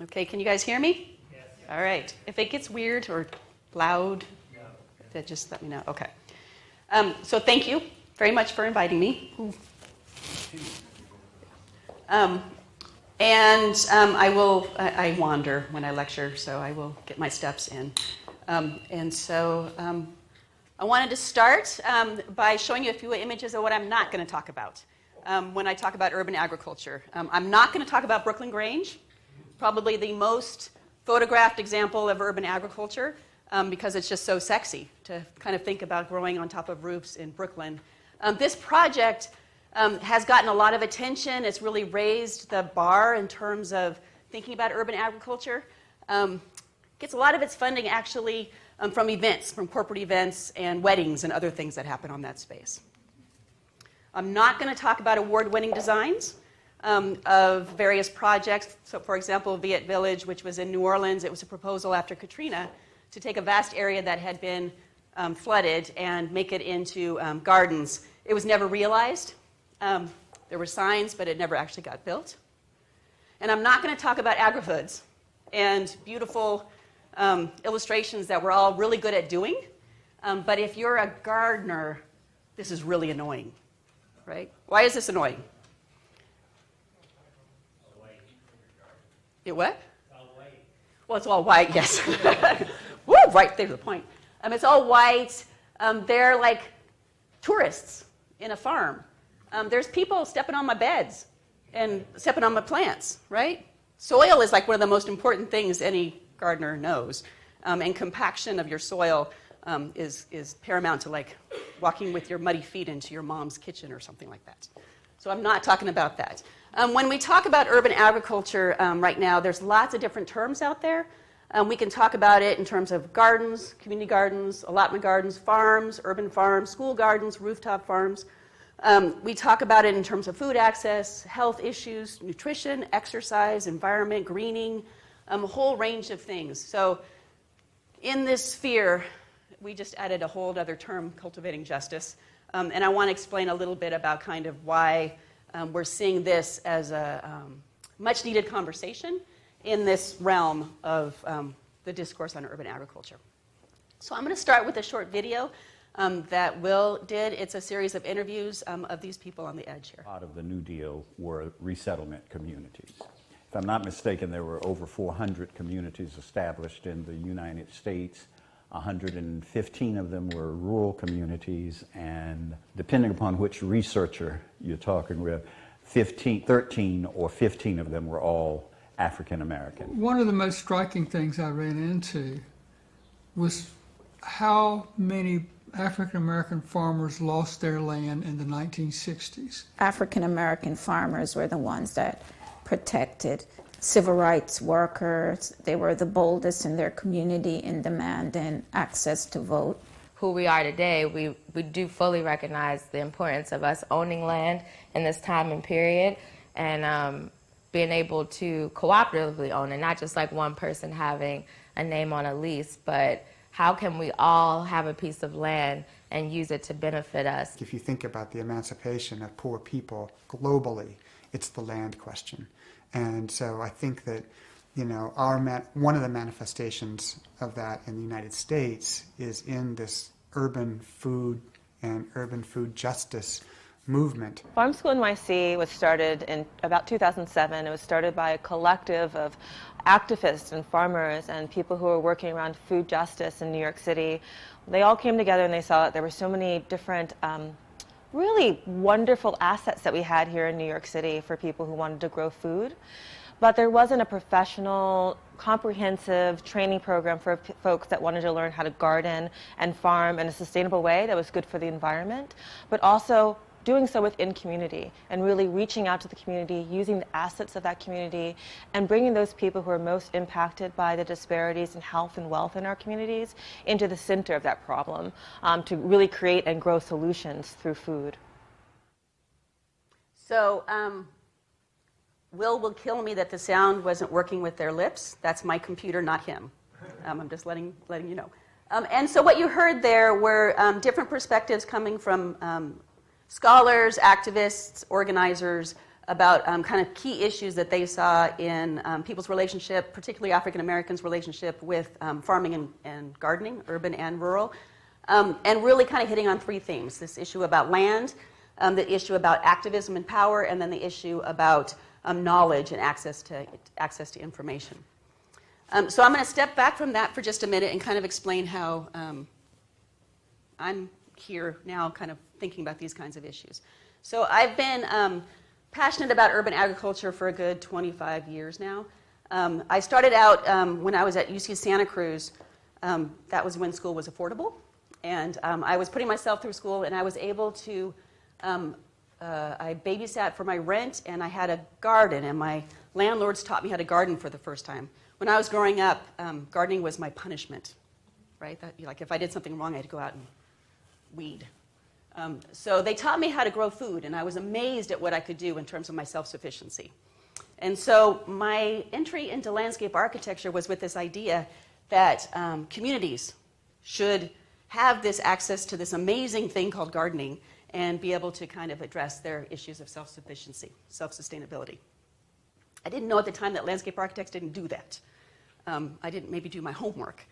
Okay, can you guys hear me? Yes. All right. If it gets weird or loud, then just let me know. Okay. So thank you very much for inviting me. I wander when I lecture, so I will get my steps in. I wanted to start by showing you a few images of what I'm not going to talk about when I talk about urban agriculture. I'm not going to talk about Brooklyn Grange, probably the most photographed example of urban agriculture because it's just so sexy to kind of think about growing on top of roofs in Brooklyn. This project has gotten a lot of attention. It's really raised the bar in terms of thinking about urban agriculture. Gets a lot of its funding actually from events, from corporate events and weddings and other things that happen on that space. I'm not going to talk about award-winning designs of various projects. So, for example, Viet Village, which was in New Orleans, it was a proposal after Katrina to take a vast area that had been flooded and make it into gardens. It was never realized. There were signs, but it never actually got built. And I'm not going to talk about agri-hoods and beautiful illustrations that we're all really good at doing. But if you're a gardener, this is really annoying, right? Why is this annoying? It what? It's all white. Well, it's all white, yes. Woo, right there's the point. It's all white. They're like tourists in a farm. There's people stepping on my beds and stepping on my plants, right? Soil is like one of the most important things any gardener knows. And compaction of your soil is paramount to like walking with your muddy feet into your mom's kitchen or something like that. So I'm not talking about that. When we talk about urban agriculture right now, there's lots of different terms out there. We can talk about it in terms of gardens, community gardens, allotment gardens, farms, urban farms, school gardens, rooftop farms. We talk about it in terms of food access, health issues, nutrition, exercise, environment, greening, a whole range of things. So in this sphere, we just added a whole other term, cultivating justice. And I want to explain a little bit about kind of why we're seeing this as a much needed conversation in this realm of the discourse on urban agriculture. So I'm going to start with a short video that Will did. It's a series of interviews of these people on the edge here. Part of the New Deal were resettlement communities. If I'm not mistaken, there were over 400 communities established in the United States. 115 of them were rural communities, and depending upon which researcher you're talking with, 13 or 15 of them were all African American. One of the most striking things I ran into was how many African American farmers lost their land in the 1960s. African American farmers were the ones that protected civil rights workers. They were the boldest in their community in demanding access to vote. Who we are today, we do fully recognize the importance of us owning land in this time and period, and being able to cooperatively own it, not just like one person having a name on a lease, but how can we all have a piece of land and use it to benefit us? If you think about the emancipation of poor people globally, it's the land question. And so I think that, you know, one of the manifestations of that in the United States is in this urban food and urban food justice movement. Farm School NYC was started in about 2007. It was started by a collective of activists and farmers and people who were working around food justice in New York City. They all came together and they saw that there were so many different really wonderful assets that we had here in New York City for people who wanted to grow food. But there wasn't a professional, comprehensive training program for folks that wanted to learn how to garden and farm in a sustainable way that was good for the environment, but also doing so within community and really reaching out to the community, using the assets of that community, and bringing those people who are most impacted by the disparities in health and wealth in our communities into the center of that problem to really create and grow solutions through food. So Will kill me that the sound wasn't working with their lips. That's my computer, not him. I'm just letting you know. And so what you heard there were different perspectives coming from scholars, activists, organizers about kind of key issues that they saw in people's relationship, particularly African Americans' relationship with farming and gardening, urban and rural, and really kind of hitting on three themes: this issue about land, the issue about activism and power, and then the issue about knowledge and access to information. So I'm going to step back from that for just a minute and kind of explain how I'm here now kind of thinking about these kinds of issues. So I've been passionate about urban agriculture for a good 25 years now. I started out when I was at UC Santa Cruz. That was when school was affordable. And I was putting myself through school, and I was able to, I babysat for my rent, and I had a garden, and my landlords taught me how to garden for the first time. When I was growing up, gardening was my punishment, right? Like if I did something wrong, I had to go out and weed. So they taught me how to grow food, and I was amazed at what I could do in terms of my self-sufficiency. And so my entry into landscape architecture was with this idea that communities should have this access to this amazing thing called gardening and be able to kind of address their issues of self-sufficiency, self-sustainability. I didn't know at the time that landscape architects didn't do that. I didn't maybe do my homework.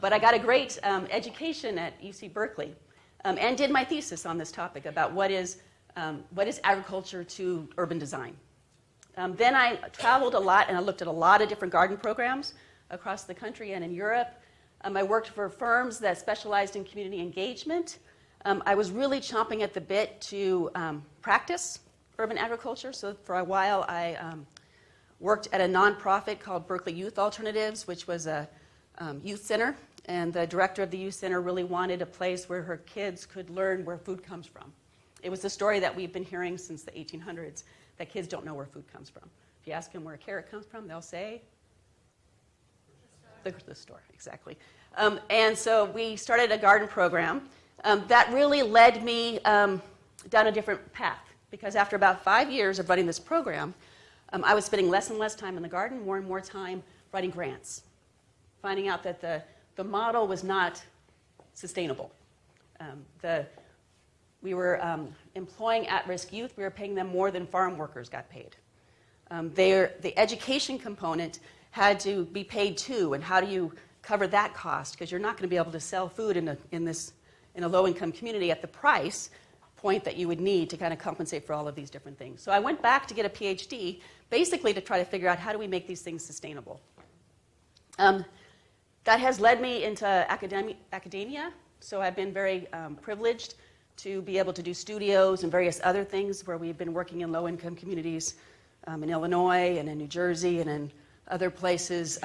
But I got a great education at UC Berkeley and did my thesis on this topic about what is agriculture to urban design. Then I traveled a lot, and I looked at a lot of different garden programs across the country and in Europe. I worked for firms that specialized in community engagement. I was really chomping at the bit to practice urban agriculture. So for a while, I worked at a nonprofit called Berkeley Youth Alternatives, which was a youth center. And the director of the youth center really wanted a place where her kids could learn where food comes from. It was the story that we've been hearing since the 1800s, that kids don't know where food comes from. If you ask them where a carrot comes from, they'll say, the store, exactly. And so we started a garden program that really led me down a different path, because after about 5 years of running this program, I was spending less and less time in the garden, more and more time writing grants, finding out that the model was not sustainable. We were employing at-risk youth. We were paying them more than farm workers got paid. The education component had to be paid too, and how do you cover that cost? Because you're not going to be able to sell food in a low-income community at the price point that you would need to kind of compensate for all of these different things. So I went back to get a PhD, basically to try to figure out how do we make these things sustainable. That has led me into academia, so I've been very privileged to be able to do studios and various other things where we've been working in low-income communities in Illinois and in New Jersey and in other places,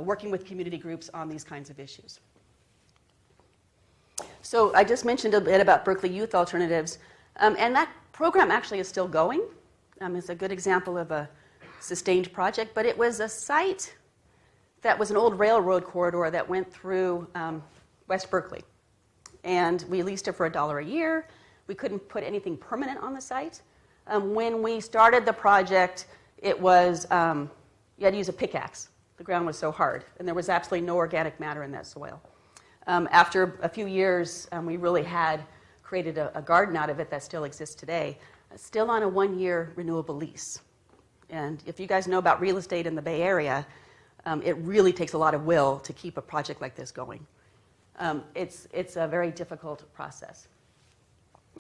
working with community groups on these kinds of issues. So I just mentioned a bit about Berkeley Youth Alternatives, and that program actually is still going. It's a good example of a sustained project, but it was a site that was an old railroad corridor that went through West Berkeley. And we leased it for $1 a year. We couldn't put anything permanent on the site. When we started the project, it was, you had to use a pickaxe. The ground was so hard, and there was absolutely no organic matter in that soil. After a few years, we really had created a garden out of it that still exists today, still on a 1-year renewable lease. And if you guys know about real estate in the Bay Area, it really takes a lot of will to keep a project like this going. It's a very difficult process.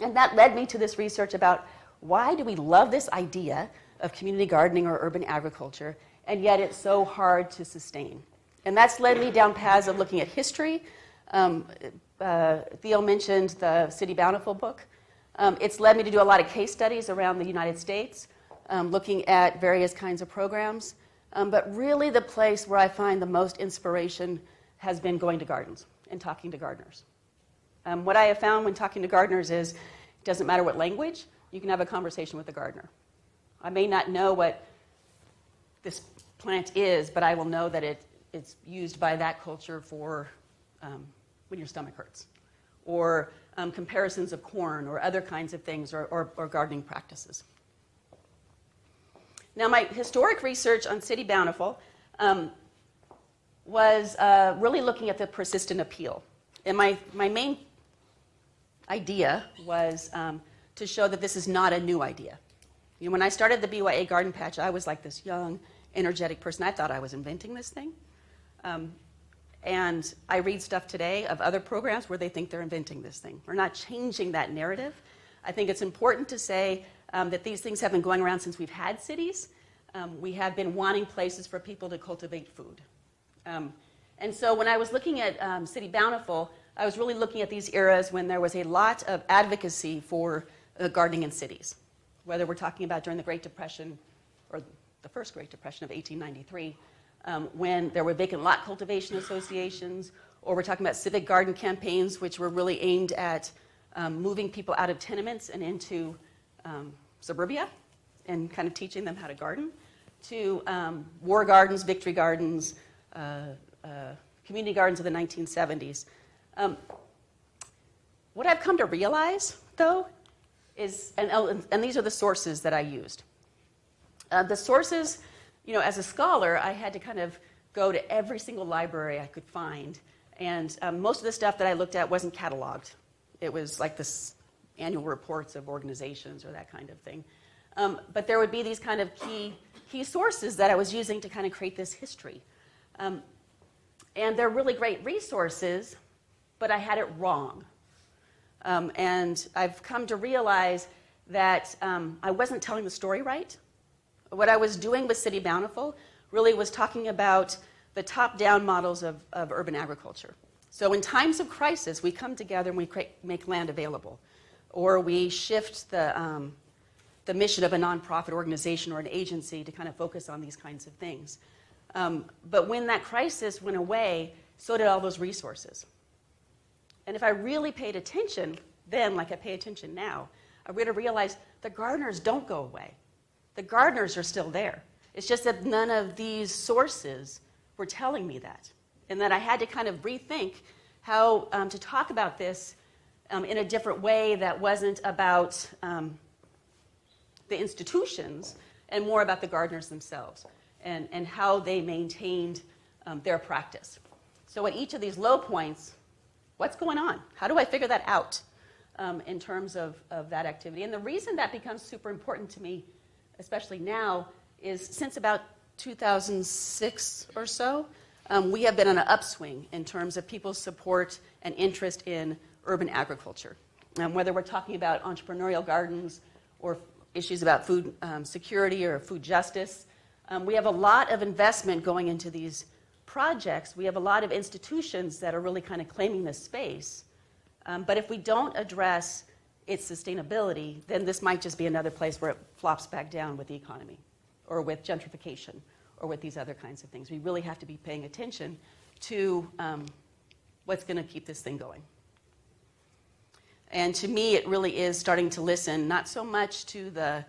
And that led me to this research about why do we love this idea of community gardening or urban agriculture, and yet it's so hard to sustain. And that's led me down paths of looking at history. Theo mentioned the City Bountiful book. It's led me to do a lot of case studies around the United States, looking at various kinds of programs. But really the place where I find the most inspiration has been going to gardens and talking to gardeners. What I have found when talking to gardeners is it doesn't matter what language, you can have a conversation with a gardener. I may not know what this plant is, but I will know that it's used by that culture for when your stomach hurts, or comparisons of corn or other kinds of things, or gardening practices. Now, my historic research on City Bountiful was really looking at the persistent appeal. And my main idea was to show that this is not a new idea. You know, when I started the BYA Garden Patch, I was like this young, energetic person. I thought I was inventing this thing. And I read stuff today of other programs where they think they're inventing this thing. We're not changing that narrative. I think it's important to say that these things have been going around since we've had cities. We have been wanting places for people to cultivate food. And so when I was looking at City Bountiful, I was really looking at these eras when there was a lot of advocacy for gardening in cities, whether we're talking about during the Great Depression or the first Great Depression of 1893, when there were vacant lot cultivation associations, or we're talking about civic garden campaigns, which were really aimed at moving people out of tenements and into suburbia and kind of teaching them how to garden, to war gardens, victory gardens, community gardens of the 1970s. What I've come to realize, though, is, and these are the sources that I used. The sources, you know, as a scholar, I had to kind of go to every single library I could find. And most of the stuff that I looked at wasn't cataloged. It was like this annual reports of organizations or that kind of thing. But there would be these kind of key sources that I was using to kind of create this history. And they're really great resources, but I had it wrong. And I've come to realize that I wasn't telling the story right. What I was doing with City Bountiful really was talking about the top-down models of urban agriculture. So in times of crisis, we come together and we make land available, or we shift the mission of a nonprofit organization or an agency to kind of focus on these kinds of things. But when that crisis went away, so did all those resources. And if I really paid attention then, like I pay attention now, I would have realized the gardeners don't go away. The gardeners are still there. It's just that none of these sources were telling me that. And that I had to kind of rethink how to talk about this in a different way that wasn't about the institutions and more about the gardeners themselves and how they maintained their practice. So at each of these low points, what's going on? How do I figure that out in terms of that activity? And the reason that becomes super important to me, especially now, is since about 2006 or so, we have been on an upswing in terms of people's support and interest in urban agriculture. Whether we're talking about entrepreneurial gardens or issues about food security or food justice, we have a lot of investment going into these projects. We have a lot of institutions that are really kind of claiming this space. But if we don't address its sustainability, then this might just be another place where it flops back down with the economy or with gentrification or with these other kinds of things. We really have to be paying attention to what's going to keep this thing going. And to me, it really is starting to listen, not so much to the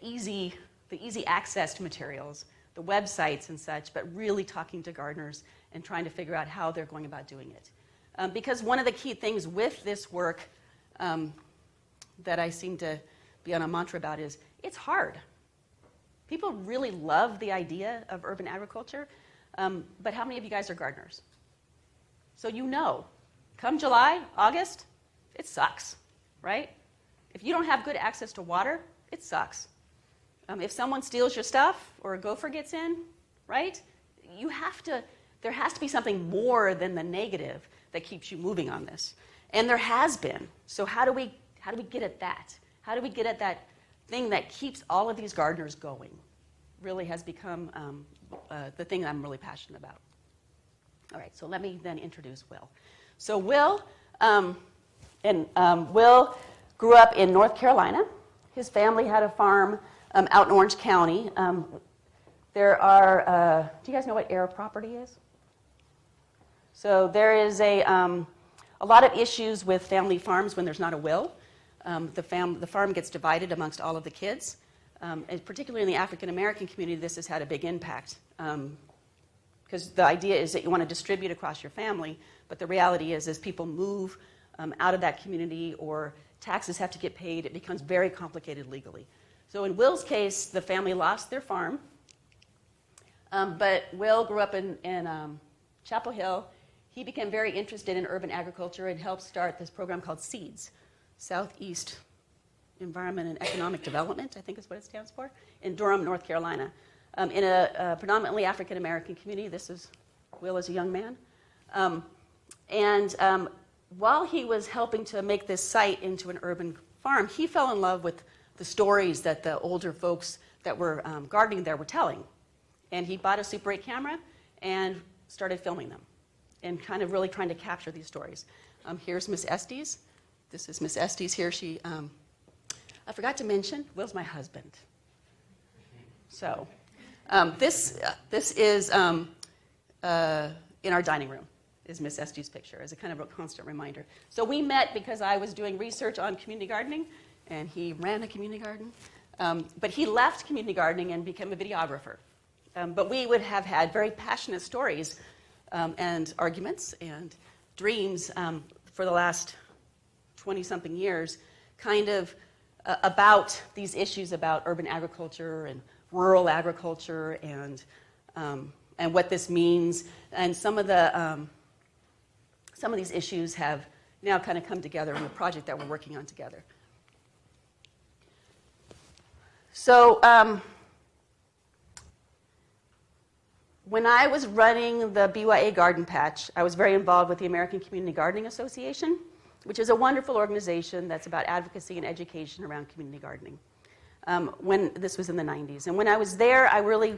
easy access to materials, the websites and such, but really talking to gardeners and trying to figure out how they're going about doing it. Because one of the key things with this work that I seem to be on a mantra about is it's hard. People really love the idea of urban agriculture, but how many of you guys are gardeners? So you know, come July, August, it sucks, right? If you don't have good access to water, it sucks. If someone steals your stuff or a gopher gets in, right? There has to be something more than the negative that keeps you moving on this. And there has been. So how do we get at that? How do we get at that thing that keeps all of these gardeners going? Really has become the thing that I'm really passionate about. All right, so let me then introduce Will. So Will grew up in North Carolina. His family had a farm out in Orange County. There are, do you guys know what heir property is? So there is a lot of issues with family farms when there's not a will. The farm gets divided amongst all of the kids. And particularly in the African American community, this has had a big impact. Because the idea is that you want to distribute across your family, but the reality is as people move out of that community or taxes have to get paid, it becomes very complicated legally. So in Will's case, the family lost their farm, but Will grew up in Chapel Hill. He became very interested in urban agriculture and helped start this program called Seeds, Southeast Environment and Economic Development, I think is what it stands for, in Durham, North Carolina, in a predominantly African-American community. This is Will as a young man. While he was helping to make this site into an urban farm, he fell in love with the stories that the older folks that were gardening there were telling. And he bought a Super 8 camera and started filming them and kind of really trying to capture these stories. Here's Miss Estes. This is Miss Estes here. She, I forgot to mention, Will's my husband. So this is in our dining room, is Miss Estes' picture, as a kind of a constant reminder. So we met because I was doing research on community gardening, and he ran a community garden. But he left community gardening and became a videographer. But we would have had very passionate stories and arguments and dreams for the last 20-something years, kind of about these issues about urban agriculture and rural agriculture and what this means. And some of these issues have now kind of come together in the project that we're working on together. So when I was running the BYA Garden Patch, I was very involved with the American Community Gardening Association, which is a wonderful organization that's about advocacy and education around community gardening. When this was in the 90s. And when I was there, I really,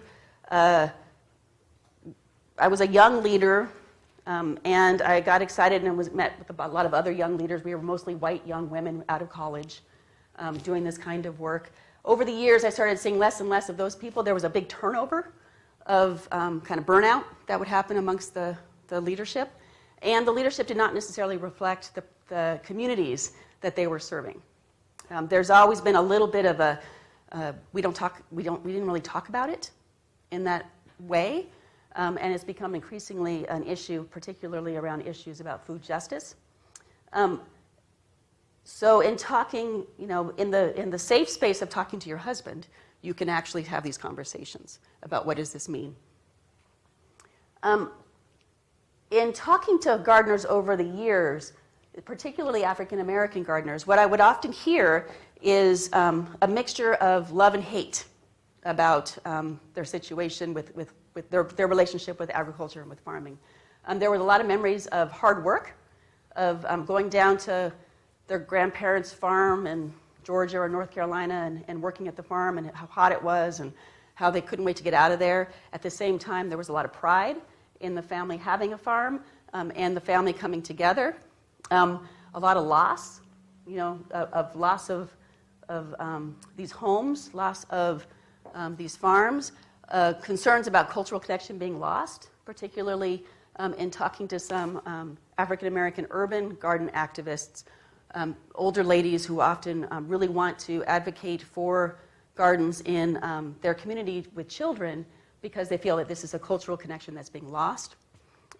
I was a young leader, and I got excited and met with a lot of other young leaders. We were mostly white young women out of college doing this kind of work. Over the years, I started seeing less and less of those people. There was a big turnover of kind of burnout that would happen amongst the leadership. And the leadership did not necessarily reflect the communities that they were serving. There's always been a little bit of a, we didn't really talk about it in that way. And it's become increasingly an issue, particularly around issues about food justice. So in talking, in the safe space of talking to your husband, you can actually have these conversations about what does this mean. In talking to gardeners over the years, particularly African American gardeners, what I would often hear is a mixture of love and hate about their situation with their relationship with agriculture and with farming. There were a lot of memories of hard work, of going down to their grandparents' farm in Georgia or North Carolina and working at the farm and how hot it was and how they couldn't wait to get out of there. At the same time, there was a lot of pride in the family having a farm and the family coming together. A lot of loss, of loss of these homes, loss of these farms, concerns about cultural connection being lost, particularly in talking to some African American urban garden activists, older ladies who often really want to advocate for gardens in their community with children because they feel that this is a cultural connection that's being lost,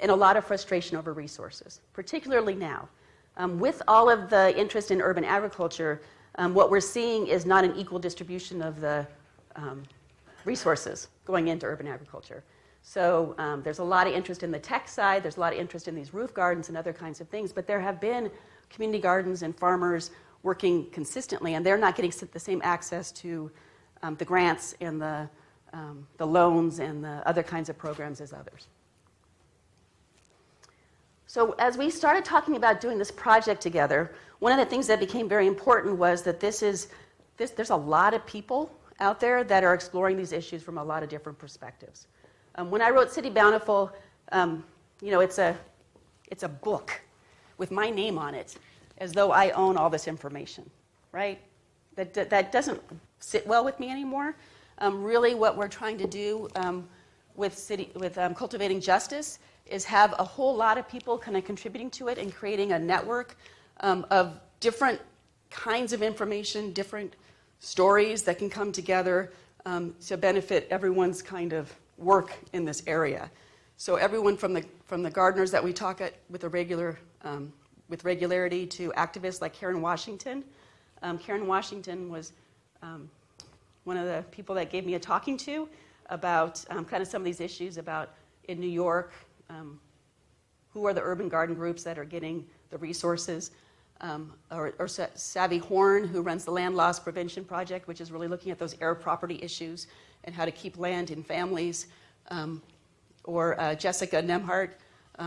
and a lot of frustration over resources, particularly now. With all of the interest in urban agriculture, what we're seeing is not an equal distribution of the resources going into urban agriculture. So there's a lot of interest in the tech side, there's a lot of interest in these roof gardens and other kinds of things, but there have been community gardens and farmers working consistently, and they're not getting the same access to the grants and the loans and the other kinds of programs as others. So as we started talking about doing this project together, one of the things that became very important was that there's a lot of people out there that are exploring these issues from a lot of different perspectives. When I wrote City Bountiful, it's a book with my name on it, as though I own all this information, right? That doesn't sit well with me anymore. Really, what we're trying to do with Cultivating Justice is have a whole lot of people kind of contributing to it and creating a network of different kinds of information, different stories that can come together to benefit everyone's kind of work in this area. So everyone from the gardeners that we talk with regularity to activists like Karen Washington. Karen Washington was one of the people that gave me a talking to about kind of some of these issues about in New York, who are the urban garden groups that are getting the resources. or Savvy Horn, who runs the Land Loss Prevention Project, which is really looking at those heir property issues and how to keep land in families, or Jessica Nemhart,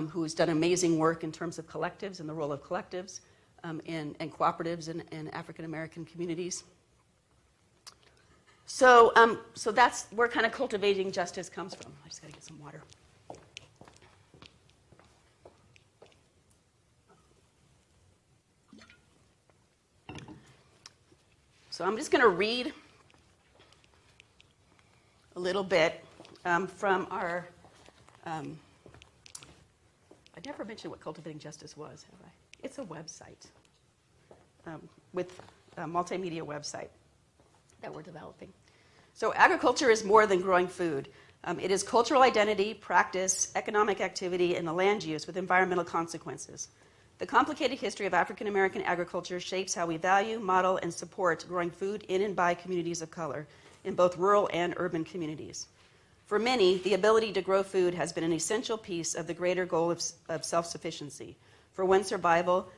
who's done amazing work in terms of collectives and the role of collectives and cooperatives in African American communities. So that's where kind of cultivating justice comes from. I just got to get some water. So I'm just going to read a little bit from our, I never mentioned what Cultivating Justice was, have I? It's a website with a multimedia website that we're developing. So agriculture is more than growing food. It is cultural identity, practice, economic activity, and the land use with environmental consequences. The complicated history of African American agriculture shapes how we value, model, and support growing food in and by communities of color in both rural and urban communities. For many, the ability to grow food has been an essential piece of the greater goal of self-sufficiency for one's survival,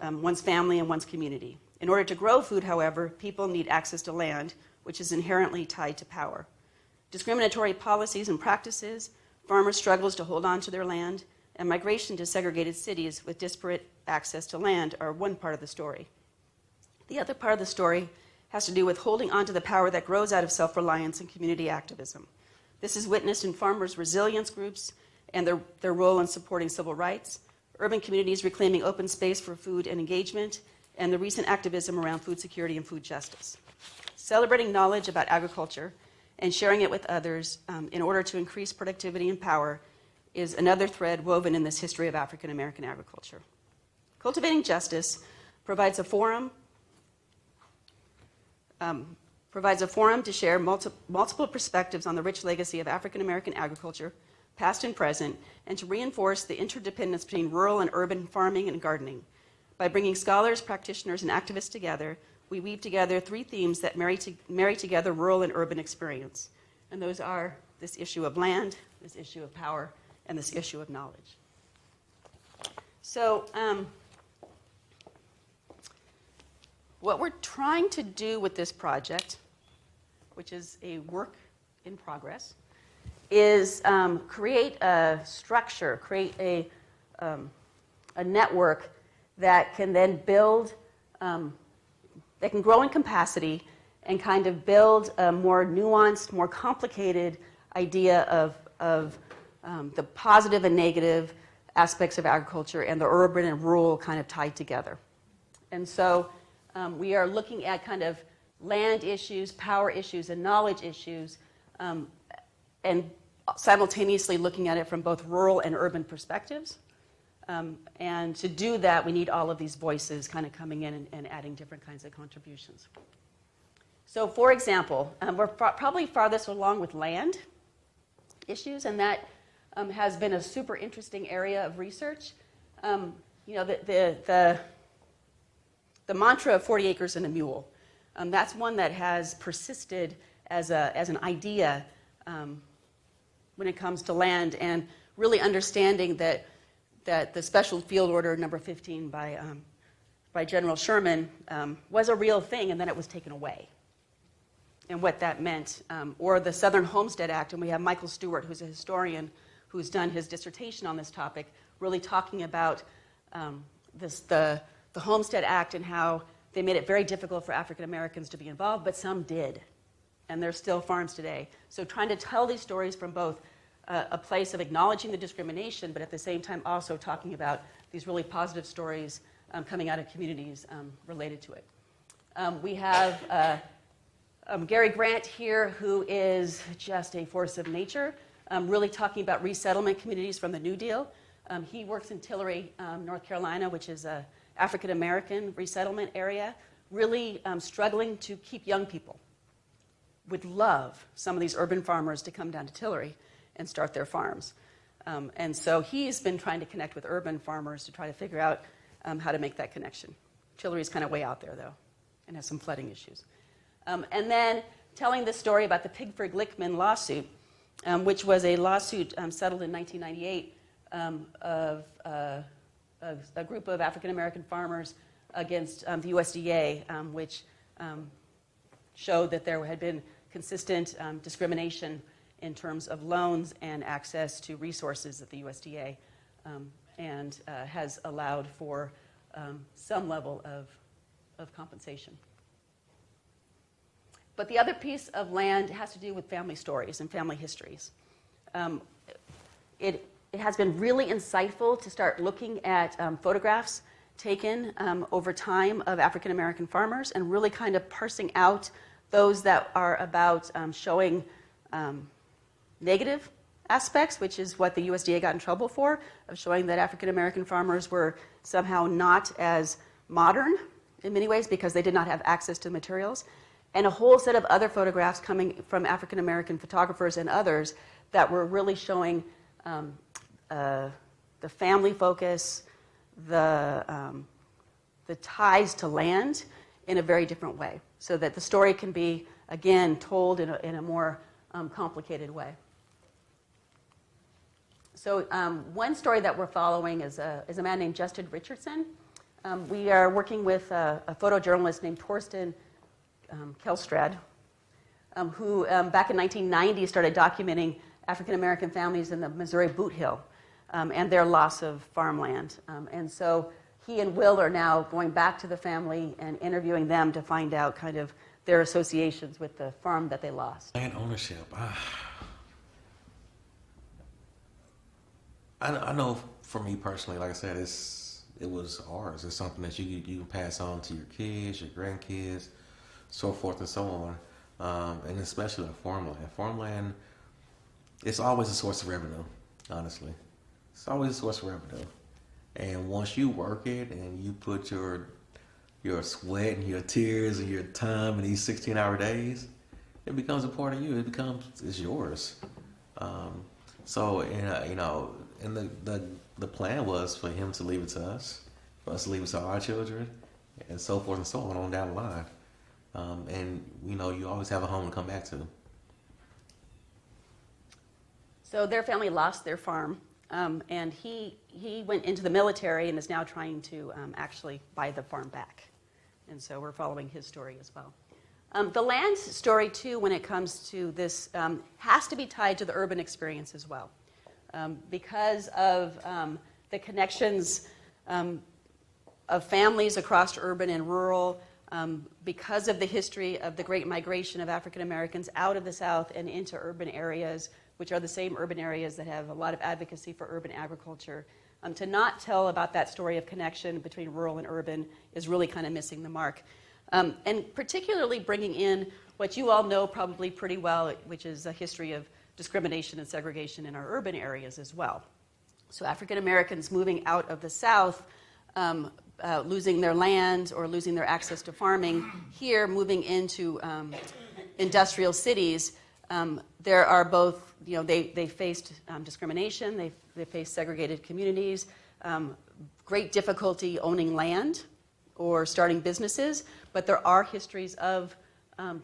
one's family, and one's community. In order to grow food, however, people need access to land, which is inherently tied to power. Discriminatory policies and practices, farmers' struggles to hold on to their land, and migration to segregated cities with disparate access to land are one part of the story. The other part of the story has to do with holding on to the power that grows out of self-reliance and community activism. This is witnessed in farmers' resilience groups and their role in supporting civil rights, urban communities reclaiming open space for food and engagement, and the recent activism around food security and food justice. Celebrating knowledge about agriculture and sharing it with others in order to increase productivity and power is another thread woven in this history of African American agriculture. Cultivating Justice provides a forum to share multiple perspectives on the rich legacy of African American agriculture, past and present, and to reinforce the interdependence between rural and urban farming and gardening. By bringing scholars, practitioners, and activists together, we weave together three themes that marry together rural and urban experience. And those are this issue of land, this issue of power, and this issue of knowledge. So what we're trying to do with this project, which is a work in progress, is create a structure, create a network that can then build, that can grow in capacity and kind of build a more nuanced, more complicated idea of the positive and negative aspects of agriculture and the urban and rural kind of tied together. And so we are looking at kind of land issues, power issues, and knowledge issues, and simultaneously looking at it from both rural and urban perspectives. And to do that, we need all of these voices kind of coming in and adding different kinds of contributions. So for example, we're probably farthest along with land issues, and that has been a super interesting area of research. You know, the mantra of 40 acres and a mule, that's one that has persisted as an idea when it comes to land, and really understanding that the Special Field Order number 15 by General Sherman was a real thing, and then it was taken away, and what that meant. Or the Southern Homestead Act, and we have Michael Stewart, who's a historian, who's done his dissertation on this topic, really talking about the Homestead Act and how they made it very difficult for African Americans to be involved, but some did, and there's still farms today. So trying to tell these stories from both a place of acknowledging the discrimination, but at the same time also talking about these really positive stories coming out of communities related to it. We have Gary Grant here, who is just a force of nature, really talking about resettlement communities from the New Deal. He works in Tillery, North Carolina, which is an African American resettlement area, really struggling to keep young people. Would love some of these urban farmers to come down to Tillery and start their farms. And so he's been trying to connect with urban farmers to try to figure out how to make that connection. Tillery's kind of way out there, though, and has some flooding issues. And then telling the story about the Pigford-Glickman lawsuit, which was a lawsuit settled in 1998 of a group of African-American farmers against the USDA, which showed that there had been consistent discrimination in terms of loans and access to resources at the USDA, and has allowed for some level of compensation. But the other piece of land has to do with family stories and family histories. It has been really insightful to start looking at photographs taken over time of African American farmers and really kind of parsing out those that are about showing negative aspects, which is what the USDA got in trouble for, of showing that African American farmers were somehow not as modern in many ways because they did not have access to materials, and a whole set of other photographs coming from African American photographers and others that were really showing the family focus, the ties to land in a very different way, so that the story can be, again, told in a more complicated way. So one story that we're following is a man named Justin Richardson. We are working with a photojournalist named Torsten Kjellstrad, who back in 1990 started documenting African American families in the Missouri Boot Hill and their loss of farmland. And so he and Will are now going back to the family and interviewing them to find out kind of their associations with the farm that they lost. Land ownership. I know for me personally, like I said, it was ours. It's something that you can pass on to your kids, your grandkids, so forth and so on. And especially like farmland. Farmland, it's always a source of revenue, honestly. It's always a source of revenue. And once you work it and you put your sweat and your tears and your time in these 16-hour days, it becomes a part of you. It's yours. So, you know, and the plan was for him to leave it to us, for us to leave it to our children, and so forth and so on down the line. And, you know, you always have a home to come back to. So their family lost their farm, and he went into the military and is now trying to actually buy the farm back. And so we're following his story as well. The land story, too, when it comes to this, has to be tied to the urban experience as well. Because of the connections of families across urban and rural, because of the history of the great migration of African Americans out of the South and into urban areas, which are the same urban areas that have a lot of advocacy for urban agriculture. To not tell about that story of connection between rural and urban is really kind of missing the mark. And particularly bringing in what you all know probably pretty well, which is a history of discrimination and segregation in our urban areas as well. So African Americans moving out of the South, losing their land or losing their access to farming, here moving into industrial cities, there are both, you know, they faced discrimination, they faced segregated communities, great difficulty owning land or starting businesses, but there are histories of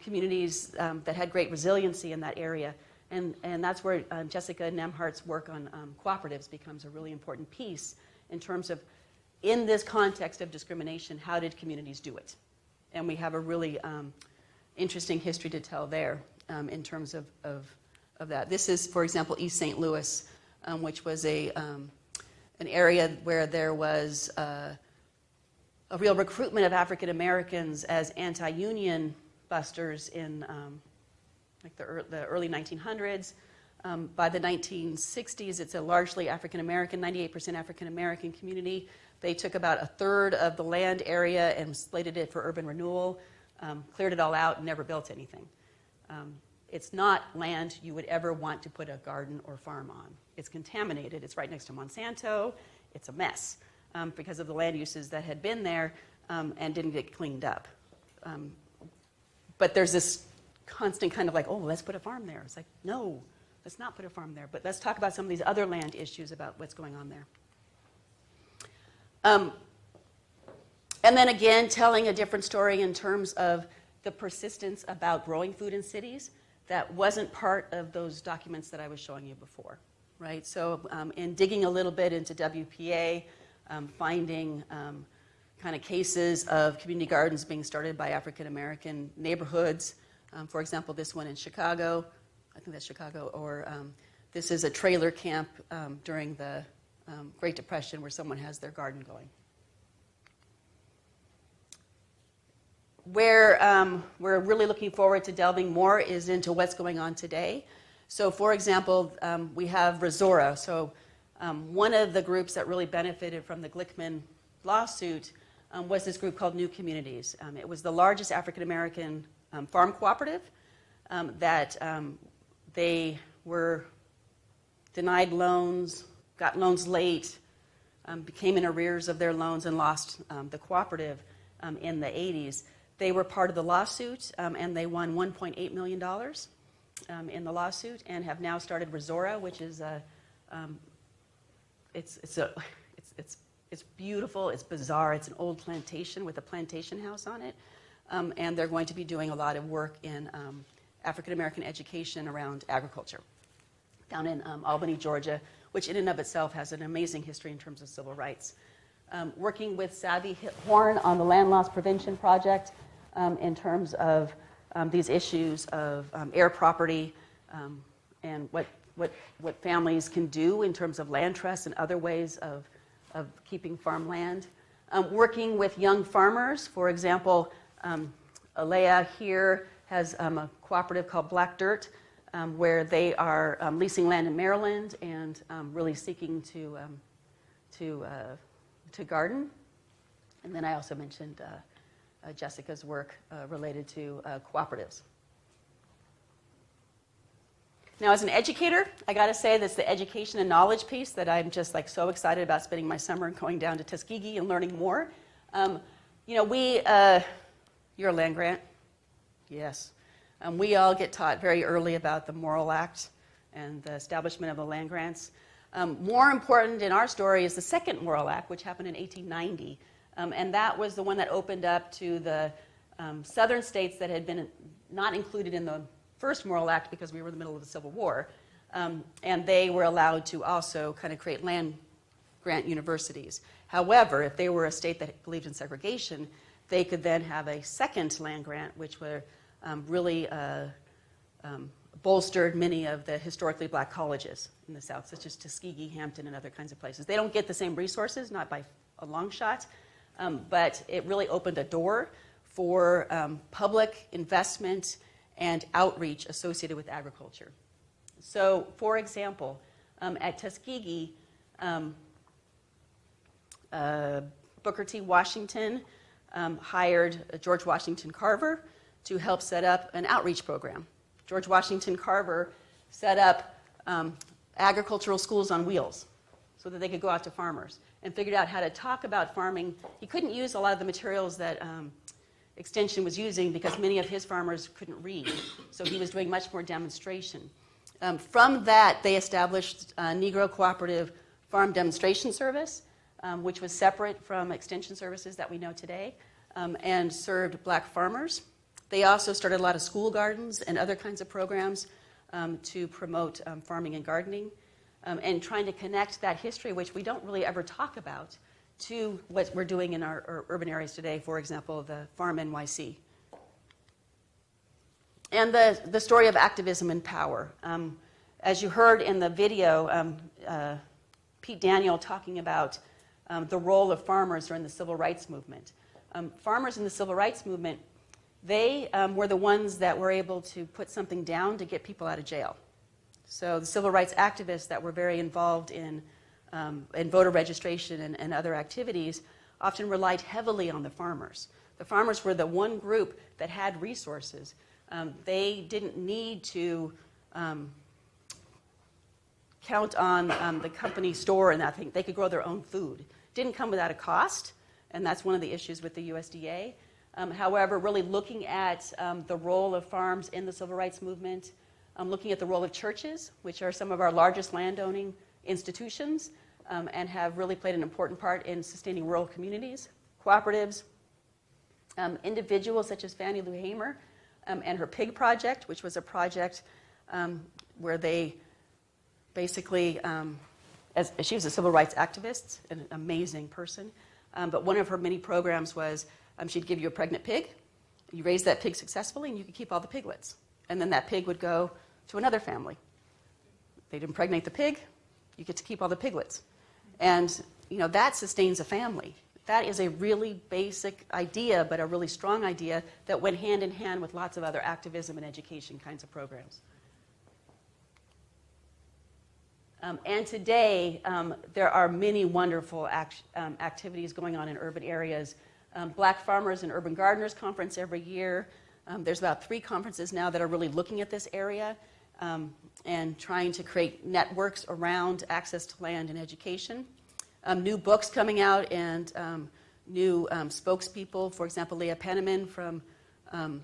communities that had great resiliency in that area. And that's where Jessica Nemhart's work on cooperatives becomes a really important piece in terms of, in this context of discrimination, how did communities do it? And we have a really interesting history to tell there in terms of that. This is, for example, East St. Louis, which was an area where there was a real recruitment of African Americans as anti-union busters in like the early 1900s. By the 1960s, it's a largely African American, 98% African American community. They took about a third of the land area and slated it for urban renewal, cleared it all out, and never built anything. It's not land you would ever want to put a garden or farm on. It's contaminated. It's right next to Monsanto. It's a mess because of the land uses that had been there and didn't get cleaned up. But there's this constant kind of like, oh, let's put a farm there. It's like, no, let's not put a farm there. But let's talk about some of these other land issues about what's going on there. And then again, telling a different story in terms of the persistence about growing food in cities that wasn't part of those documents that I was showing you before, right? So in digging a little bit into WPA, finding kind of cases of community gardens being started by African American neighborhoods. For example, this one in Chicago, I think that's Chicago, or this is a trailer camp during the Great Depression where someone has their garden going. Where we're really looking forward to delving more is into what's going on today. So, for example, we have Resora. So, one of the groups that really benefited from the Glickman lawsuit was this group called New Communities. It was the largest African American farm cooperative that they were denied loans, got loans late, became in arrears of their loans, and lost the cooperative in the 80s. They were part of the lawsuit, and they won $1.8 million in the lawsuit, and have now started Resora, which is it's beautiful, it's bizarre, it's an old plantation with a plantation house on it, and they're going to be doing a lot of work in African American education around agriculture down in Albany, Georgia, which in and of itself has an amazing history in terms of civil rights. Working with Savvy Horn on the Land Loss Prevention Project in terms of these issues of air property and what families can do in terms of land trusts and other ways of keeping farmland. Working with young farmers, for example, Alea here has a cooperative called Black Dirt, where they are leasing land in Maryland and really seeking to garden. And then I also mentioned Jessica's work related to cooperatives. Now, as an educator, I got to say that's the education and knowledge piece that I'm just like so excited about spending my summer going down to Tuskegee and learning more. You're a land grant, yes. We all get taught very early about the Morrill Act and the establishment of the land grants. More important in our story is the second Morrill Act, which happened in 1890. And that was the one that opened up to the southern states that had been not included in the first Morrill Act because we were in the middle of the Civil War. And they were allowed to also kind of create land grant universities. However, if they were a state that believed in segregation, they could then have a second land grant, which were really bolstered many of the historically black colleges in the South, such as Tuskegee, Hampton, and other kinds of places. They don't get the same resources, not by a long shot, but it really opened a door for public investment and outreach associated with agriculture. So, for example, at Tuskegee, Booker T. Washington hired George Washington Carver to help set up an outreach program. George Washington Carver set up agricultural schools on wheels so that they could go out to farmers and figured out how to talk about farming. He couldn't use a lot of the materials that Extension was using because many of his farmers couldn't read, so he was doing much more demonstration. From that, they established a Negro Cooperative Farm Demonstration Service, which was separate from Extension services that we know today, and served black farmers. They also started a lot of school gardens and other kinds of programs to promote farming and gardening, and trying to connect that history, which we don't really ever talk about, to what we're doing in our urban areas today, for example, the Farm NYC. And the story of activism and power. As you heard in the video, Pete Daniel talking about the role of farmers during the Civil Rights Movement. Farmers in the Civil Rights Movement, they were the ones that were able to put something down to get people out of jail. So the civil rights activists that were very involved in voter registration and other activities often relied heavily on the farmers. The farmers were the one group that had resources. They didn't need to count on the company store and that thing. They could grow their own food. Didn't come without a cost, and that's one of the issues with the USDA. However, really looking at the role of farms in the civil rights movement, looking at the role of churches, which are some of our largest landowning institutions, and have really played an important part in sustaining rural communities, cooperatives, individuals such as Fannie Lou Hamer and her Pig Project, which was a project where they basically, she was a civil rights activist, an amazing person, But one of her many programs was she'd give you a pregnant pig, you raise that pig successfully, and you could keep all the piglets. And then that pig would go to another family. They'd impregnate the pig, you get to keep all the piglets. And that sustains a family. That is a really basic idea, but a really strong idea that went hand in hand with lots of other activism and education kinds of programs. And today, there are many wonderful activities going on in urban areas. Black Farmers and Urban Gardeners Conference every year. There's about 3 conferences now that are really looking at this area and trying to create networks around access to land and education. New books coming out and new spokespeople. For example, Leah Penniman from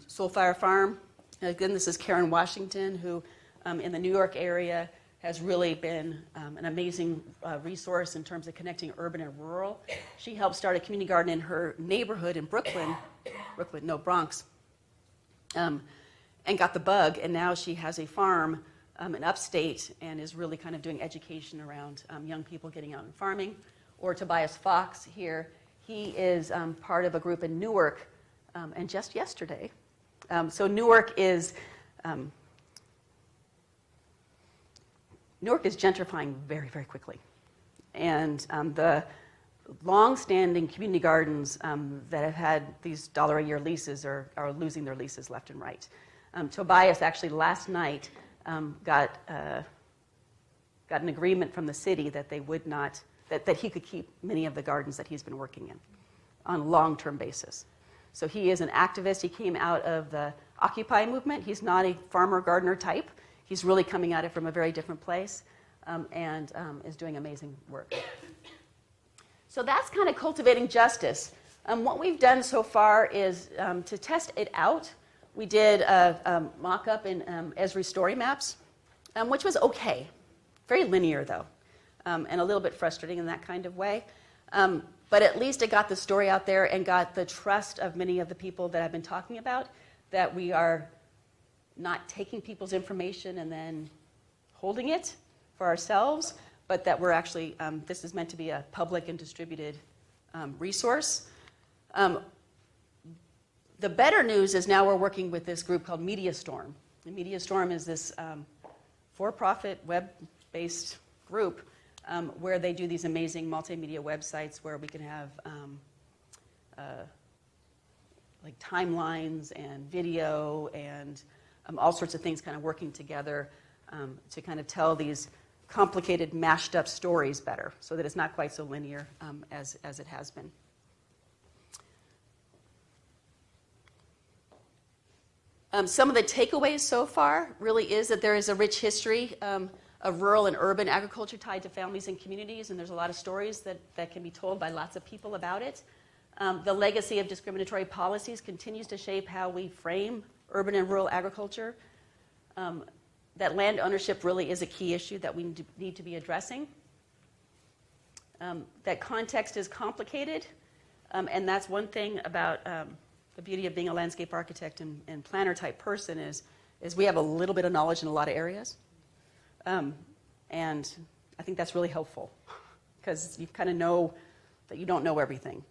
Soulfire Farm. Again, this is Karen Washington, who in the New York area has really been an amazing resource in terms of connecting urban and rural. She helped start a community garden in her neighborhood in Bronx, and got the bug, and now she has a farm in upstate and is really kind of doing education around young people getting out and farming. Or Tobias Fox here, he is part of a group in Newark, and just yesterday. So Newark is gentrifying very, very quickly. And the long-standing community gardens that have had these $1-a-year leases are losing their leases left and right. Tobias actually last night got an agreement from the city that they would not, that he could keep many of the gardens that he's been working in on a long-term basis. So he is an activist. He came out of the Occupy movement. He's not a farmer-gardener type. He's really coming at it from a very different place and is doing amazing work. So that's kind of cultivating justice. What we've done so far is to test it out. We did a mock-up in Esri Story Maps, which was okay. Very linear, though, and a little bit frustrating in that kind of way. But at least it got the story out there and got the trust of many of the people that I've been talking about, that we are not taking people's information and then holding it for ourselves, but that we're actually, this is meant to be a public and distributed resource. The better news is now we're working with this group called MediaStorm. And MediaStorm is this for-profit, web-based group where they do these amazing multimedia websites where we can have like timelines and video and all sorts of things kind of working together to kind of tell these complicated, mashed up stories better so that it's not quite so linear as it has been. Some of the takeaways so far really is that there is a rich history of rural and urban agriculture tied to families and communities, and there's a lot of stories that can be told by lots of people about it. The legacy of discriminatory policies continues to shape how we frame urban and rural agriculture. That land ownership really is a key issue that we need to be addressing. That context is complicated, and that's one thing about the beauty of being a landscape architect and planner type person is we have a little bit of knowledge in a lot of areas. And I think that's really helpful because you kind of know that you don't know everything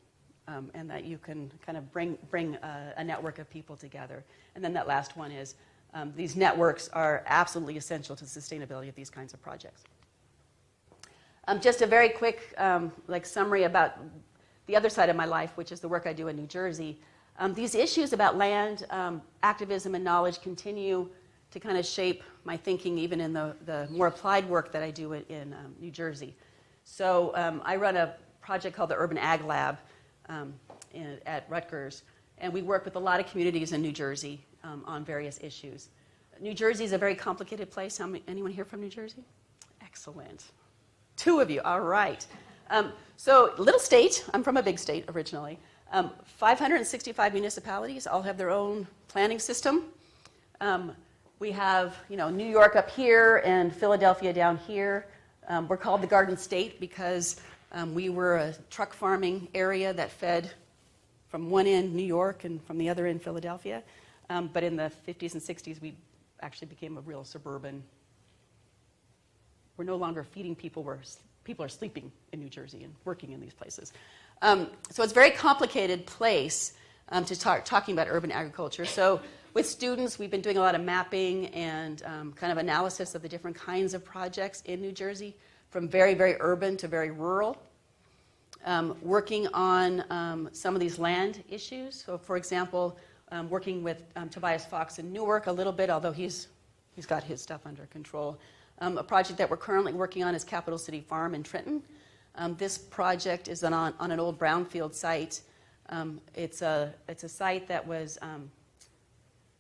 and that you can kind of bring a network of people together. And then that last one is these networks are absolutely essential to the sustainability of these kinds of projects. Just a very quick summary about the other side of my life, which is the work I do in New Jersey. These issues about land, activism, and knowledge continue to kind of shape my thinking even in the more applied work that I do in New Jersey. So I run a project called the Urban Ag Lab at Rutgers, and we work with a lot of communities in New Jersey on various issues. New Jersey is a very complicated place. Anyone here from New Jersey? Excellent. 2 of you, all right. So little state, I'm from a big state originally. 565 municipalities all have their own planning system. We have, New York up here and Philadelphia down here. We're called the Garden State because we were a truck farming area that fed from one end New York and from the other end Philadelphia. But in the 50s and 60s, we actually became a real suburban. We're no longer feeding people, people are sleeping in New Jersey and working in these places. So it's a very complicated place to start talking about urban agriculture. So with students, we've been doing a lot of mapping and kind of analysis of the different kinds of projects in New Jersey, from very, very urban to very rural. Working on some of these land issues. So for example, working with Tobias Fox in Newark a little bit, although he's got his stuff under control. A project that we're currently working on is Capital City Farm in Trenton. This project is on an old brownfield site. It's a site that was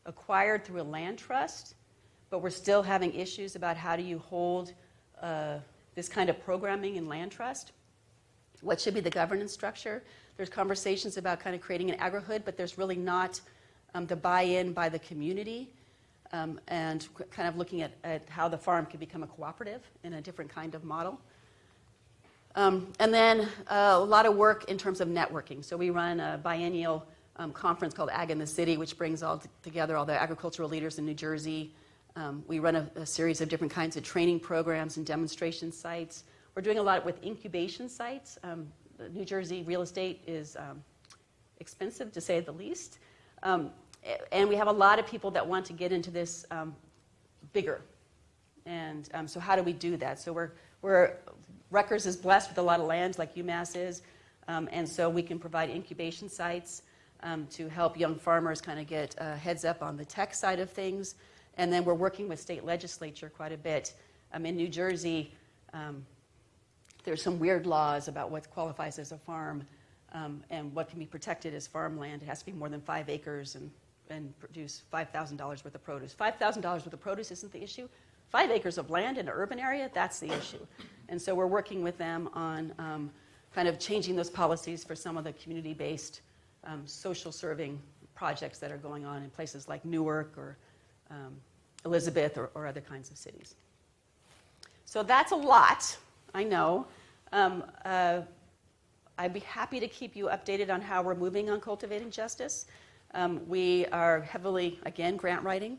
acquired through a land trust, but we're still having issues about how do you hold this kind of programming in land trust. What should be the governance structure? There's conversations about kind of creating an agrihood, but there's really not the buy-in by the community, and kind of looking at how the farm could become a cooperative in a different kind of model. And then a lot of work in terms of networking. So we run a biennial conference called Ag in the City, which brings together all the agricultural leaders in New Jersey. We run a series of different kinds of training programs and demonstration sites. We're doing a lot with incubation sites. New Jersey real estate is expensive, to say the least. And we have a lot of people that want to get into this bigger. And so how do we do that? So Rutgers is blessed with a lot of land, like UMass is. And so we can provide incubation sites to help young farmers kind of get heads up on the tech side of things. And then we're working with state legislature quite a bit. In New Jersey, there's some weird laws about what qualifies as a farm and what can be protected as farmland. It has to be more than 5 acres and produce $5,000 worth of produce. $5,000 worth of produce isn't the issue. 5 acres of land in an urban area, that's the issue. And so we're working with them on kind of changing those policies for some of the community-based social serving projects that are going on in places like Newark or Elizabeth or other kinds of cities. So that's a lot, I know. I'd be happy to keep you updated on how we're moving on cultivating justice. We are heavily, again, grant writing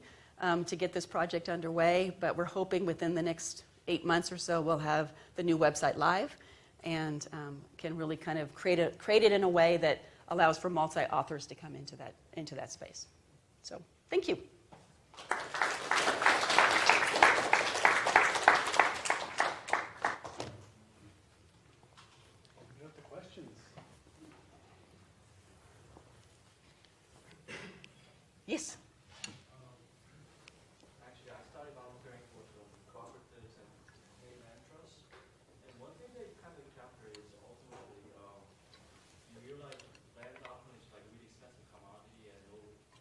to get this project underway, but we're hoping within the next 8 months or so we'll have the new website live and can really kind of create it in a way that allows for multi-authors to come into that space. So, thank you. Yes. Actually, I started volunteering for the cooperatives and land trusts. And one thing that Cultivating Chapter is ultimately, you realize land often is like a really expensive commodity and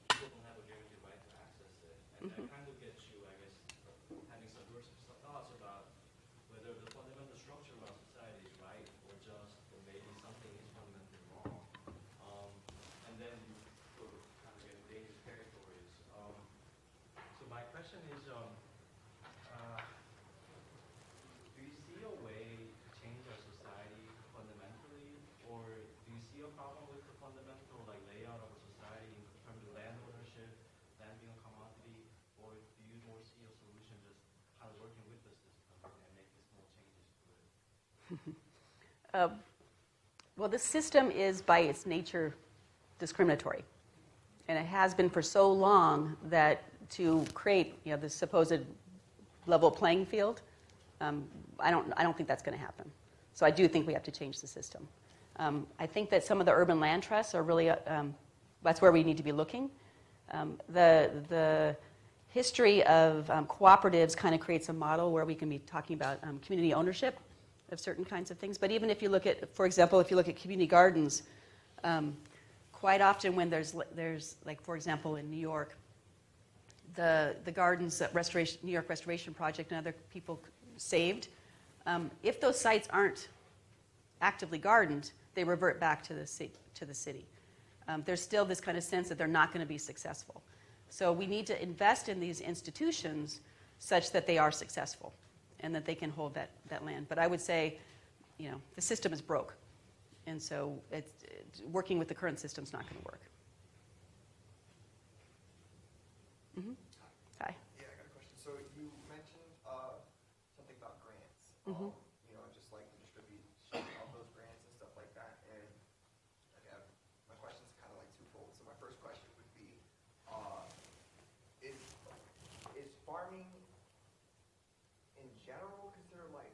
people don't have a guaranteed right to access it. And that kind of gets you, I guess, having subversive thoughts about whether the fundamental structure of our society is right or just, or maybe something is fundamentally wrong. And then you sort of kind of get in dangerous territories. So my question is, do you see a way to change our society fundamentally, or do you see a problem with the fundamental layout of our society in terms of land ownership, land being a commodity, or do you more see a solution just kind of working with the system and making small changes to it? Well, the system is by its nature discriminatory. And it has been for so long that to create the supposed level playing field, I don't think that's going to happen. So I do think we have to change the system. I think that some of the urban land trusts are really, that's where we need to be looking. The history of cooperatives kind of creates a model where we can be talking about community ownership of certain kinds of things. But even if you look at, for example, if you look at community gardens, quite often when there's like, for example, in New York, the gardens that New York Restoration Project and other people saved, if those sites aren't actively gardened, they revert back to the city. There's still this kind of sense that they're not going to be successful. So we need to invest in these institutions such that they are successful and that they can hold that land. But I would say, the system is broke. And so working with the current system is not going to work. Mm-hmm. Hi. Yeah, I got a question. So you mentioned something about grants. Mm-hmm. Just like the distribution of those grants and stuff like that. And farming in general considered like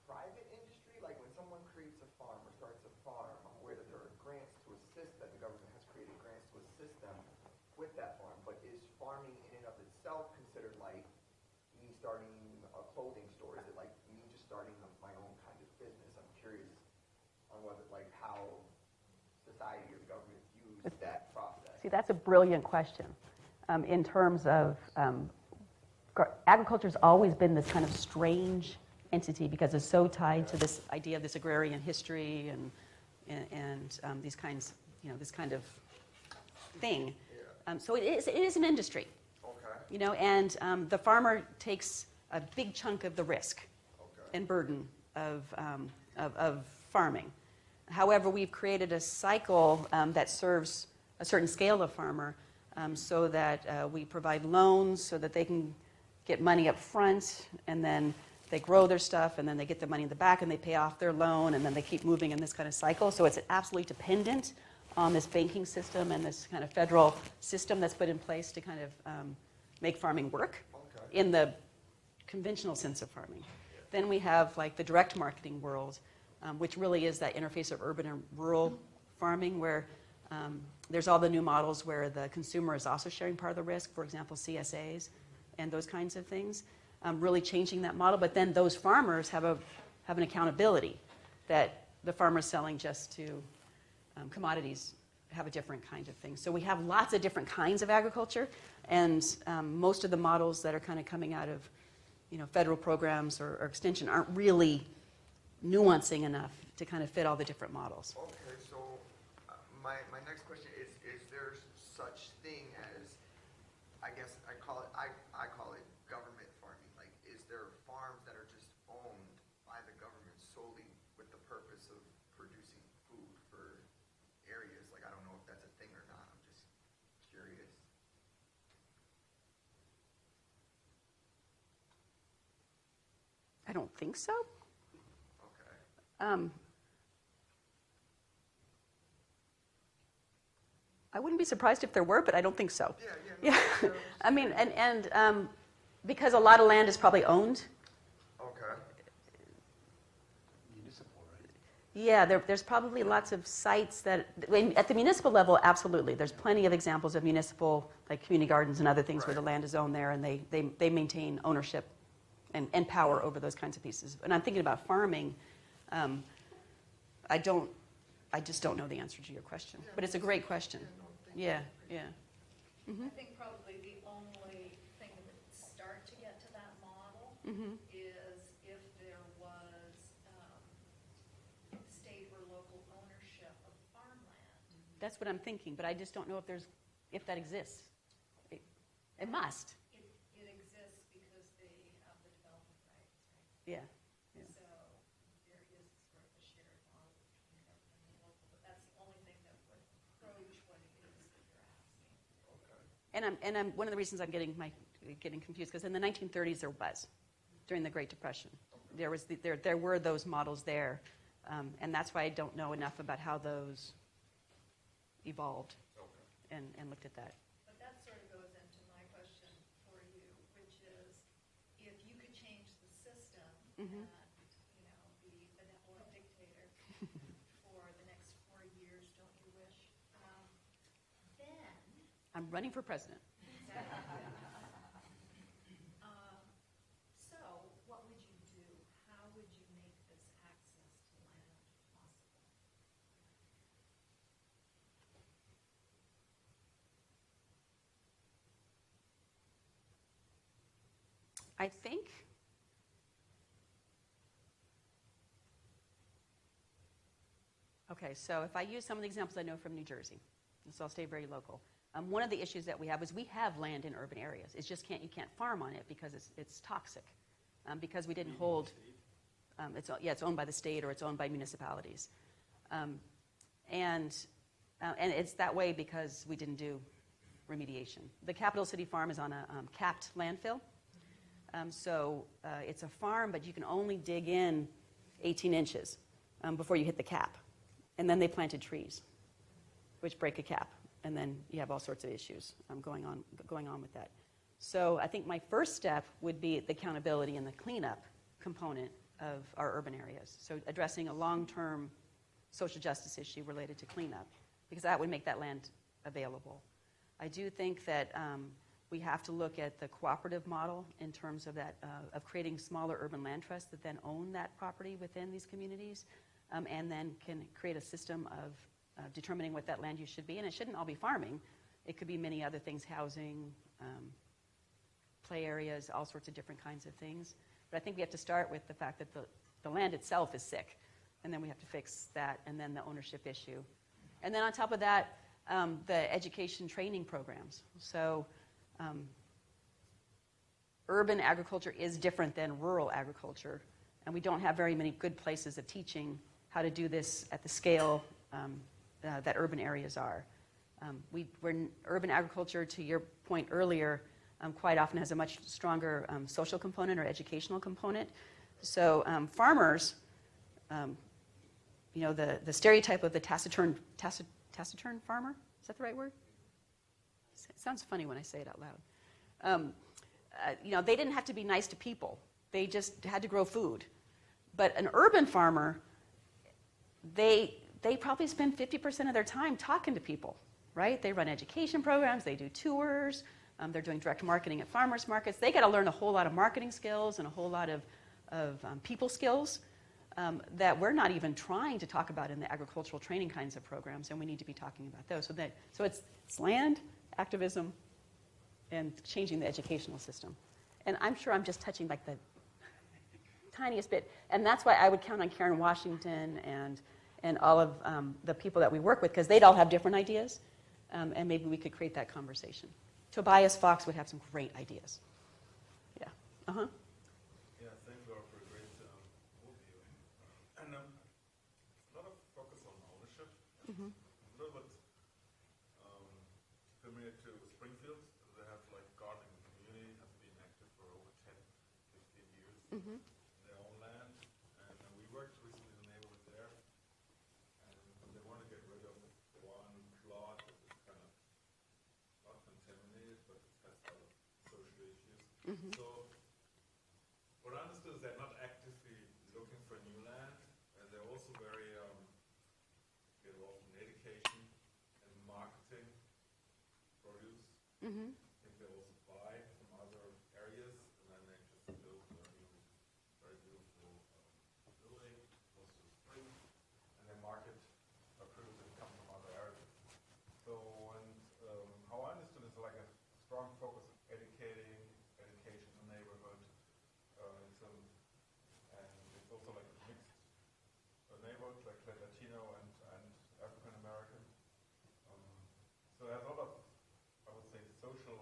private industry? Like when someone creates a farm or starts a farm, I'm aware that there are grants to assist, that the government has created grants to assist them with that farm. But is farming in and of itself considered like me starting a clothing store? Is it like me just starting my own kind of business? I'm curious on whether, like, how society or the government views that process. See, that's a brilliant question. In terms of agriculture's always been this kind of strange entity because it's so tied to this idea of this agrarian history and these kinds, this kind of thing. So it is an industry. Okay. And the farmer takes a big chunk of the risk and burden of farming. However, we've created a cycle that serves a certain scale of farmer so that we provide loans so that they can get money up front, and then they grow their stuff, and then they get the money in the back, and they pay off their loan, and then they keep moving in this kind of cycle. So it's absolutely dependent on this banking system and this kind of federal system that's put in place to kind of make farming work in the conventional sense of farming. Then we have like the direct marketing world, which really is that interface of urban and rural farming, where there's all the new models where the consumer is also sharing part of the risk, for example, CSAs and those kinds of things, really changing that model. But then those farmers have an accountability that the farmers selling just to commodities have a different kind of thing. So we have lots of different kinds of agriculture, and most of the models that are kind of coming out of federal programs or extension aren't really nuancing enough to kind of fit all the different models. Okay, so my next question is there such thing as, I guess I call it government farming? Like, is there farms that are just owned by the government solely with the purpose of producing food for areas? Like, I don't know if that's a thing or not. I'm just curious. I don't think so. Okay. I wouldn't be surprised if there were, but I don't think so. Yeah. I mean, and because a lot of land is probably owned. Okay. Municipal, right? Yeah, there's probably lots of sites that, at the municipal level, absolutely. There's plenty of examples of municipal, like community gardens and other things where the land is owned there, and they maintain ownership and power over those kinds of pieces. And I'm thinking about farming. I just don't know the answer to your question, but it's a great question. Yeah. I think probably the only thing that would start to get to that model is if there was state or local ownership of farmland. That's what I'm thinking, but I just don't know if that exists. It must. It exists because they have the development rights, right? Yeah. So there is sort of a shared model between government and local, but that's the only thing that would approach what it is that you're asking. And I'm one of the reasons I'm getting confused, because in the 1930s there was, during the Great Depression, there were those models there, and that's why I don't know enough about how those evolved and looked at that. But that sort of goes into my question for you, which is, if you could change the system and be the benevolent dictator for the next 4 years, don't you wish? Then I'm running for president. So what would you do? How would you make this access to land possible? I think okay, so if I use some of the examples I know from New Jersey, so I'll stay very local. One of the issues that we have is we have land in urban areas. It's just you can't farm on it because it's toxic, because we didn't hold. It's owned by the state or it's owned by municipalities, and it's that way because we didn't do remediation. The Capital City Farm is on a capped landfill, so it's a farm, but you can only dig in 18 inches before you hit the cap, and then they planted trees, which break a cap. And then you have all sorts of issues going on with that. So I think my first step would be the accountability and the cleanup component of our urban areas. So addressing a long-term social justice issue related to cleanup, because that would make that land available. I do think that we have to look at the cooperative model in terms of that, of creating smaller urban land trusts that then own that property within these communities, and then can create a system of determining what that land use should be. And it shouldn't all be farming. It could be many other things, housing, play areas, all sorts of different kinds of things. But I think we have to start with the fact that the land itself is sick, and then we have to fix that, and then the ownership issue. And then on top of that, the education training programs. So urban agriculture is different than rural agriculture, and we don't have very many good places of teaching how to do this at the scale that urban areas are. Urban agriculture, to your point earlier, quite often has a much stronger social component or educational component. So farmers, the stereotype of the taciturn farmer, is that the right word? It sounds funny when I say it out loud. They didn't have to be nice to people. They just had to grow food. But an urban farmer, they probably spend 50% of their time talking to people, right? They run education programs, they do tours, they're doing direct marketing at farmers markets. They got to learn a whole lot of marketing skills and a whole lot of people skills that we're not even trying to talk about in the agricultural training kinds of programs, and we need to be talking about those. So it's land, activism, and changing the educational system. And I'm sure I'm just touching like the tiniest bit. And that's why I would count on Karen Washington and all of the people that we work with, because they'd all have different ideas, and maybe we could create that conversation. Tobias Fox would have some great ideas. Yeah. Uh-huh. Yeah, thank you for a great overview. And a lot of focus on ownership. Mm-hmm. A little bit familiar to Springfield. They have like gardening community, has been active for over 10, 15 years. Mm-hmm. Their own land. And we worked recently in the neighborhood there. And they want to get rid of one plot that is kind of not contaminated, but it has other social issues. Mm-hmm. So what I understood is they're not actively looking for new land, and they're also very get involved in education and marketing produce. Mm-hmm. I think they also buy from other areas, and then they just build a new, very beautiful building close to the spring, and they market a produce that come from other areas. So, and how I understood is like a strong focus on education in the neighborhood. And it's also like a mixed neighborhood, like Latino and African American. So there's a lot of, I would say, social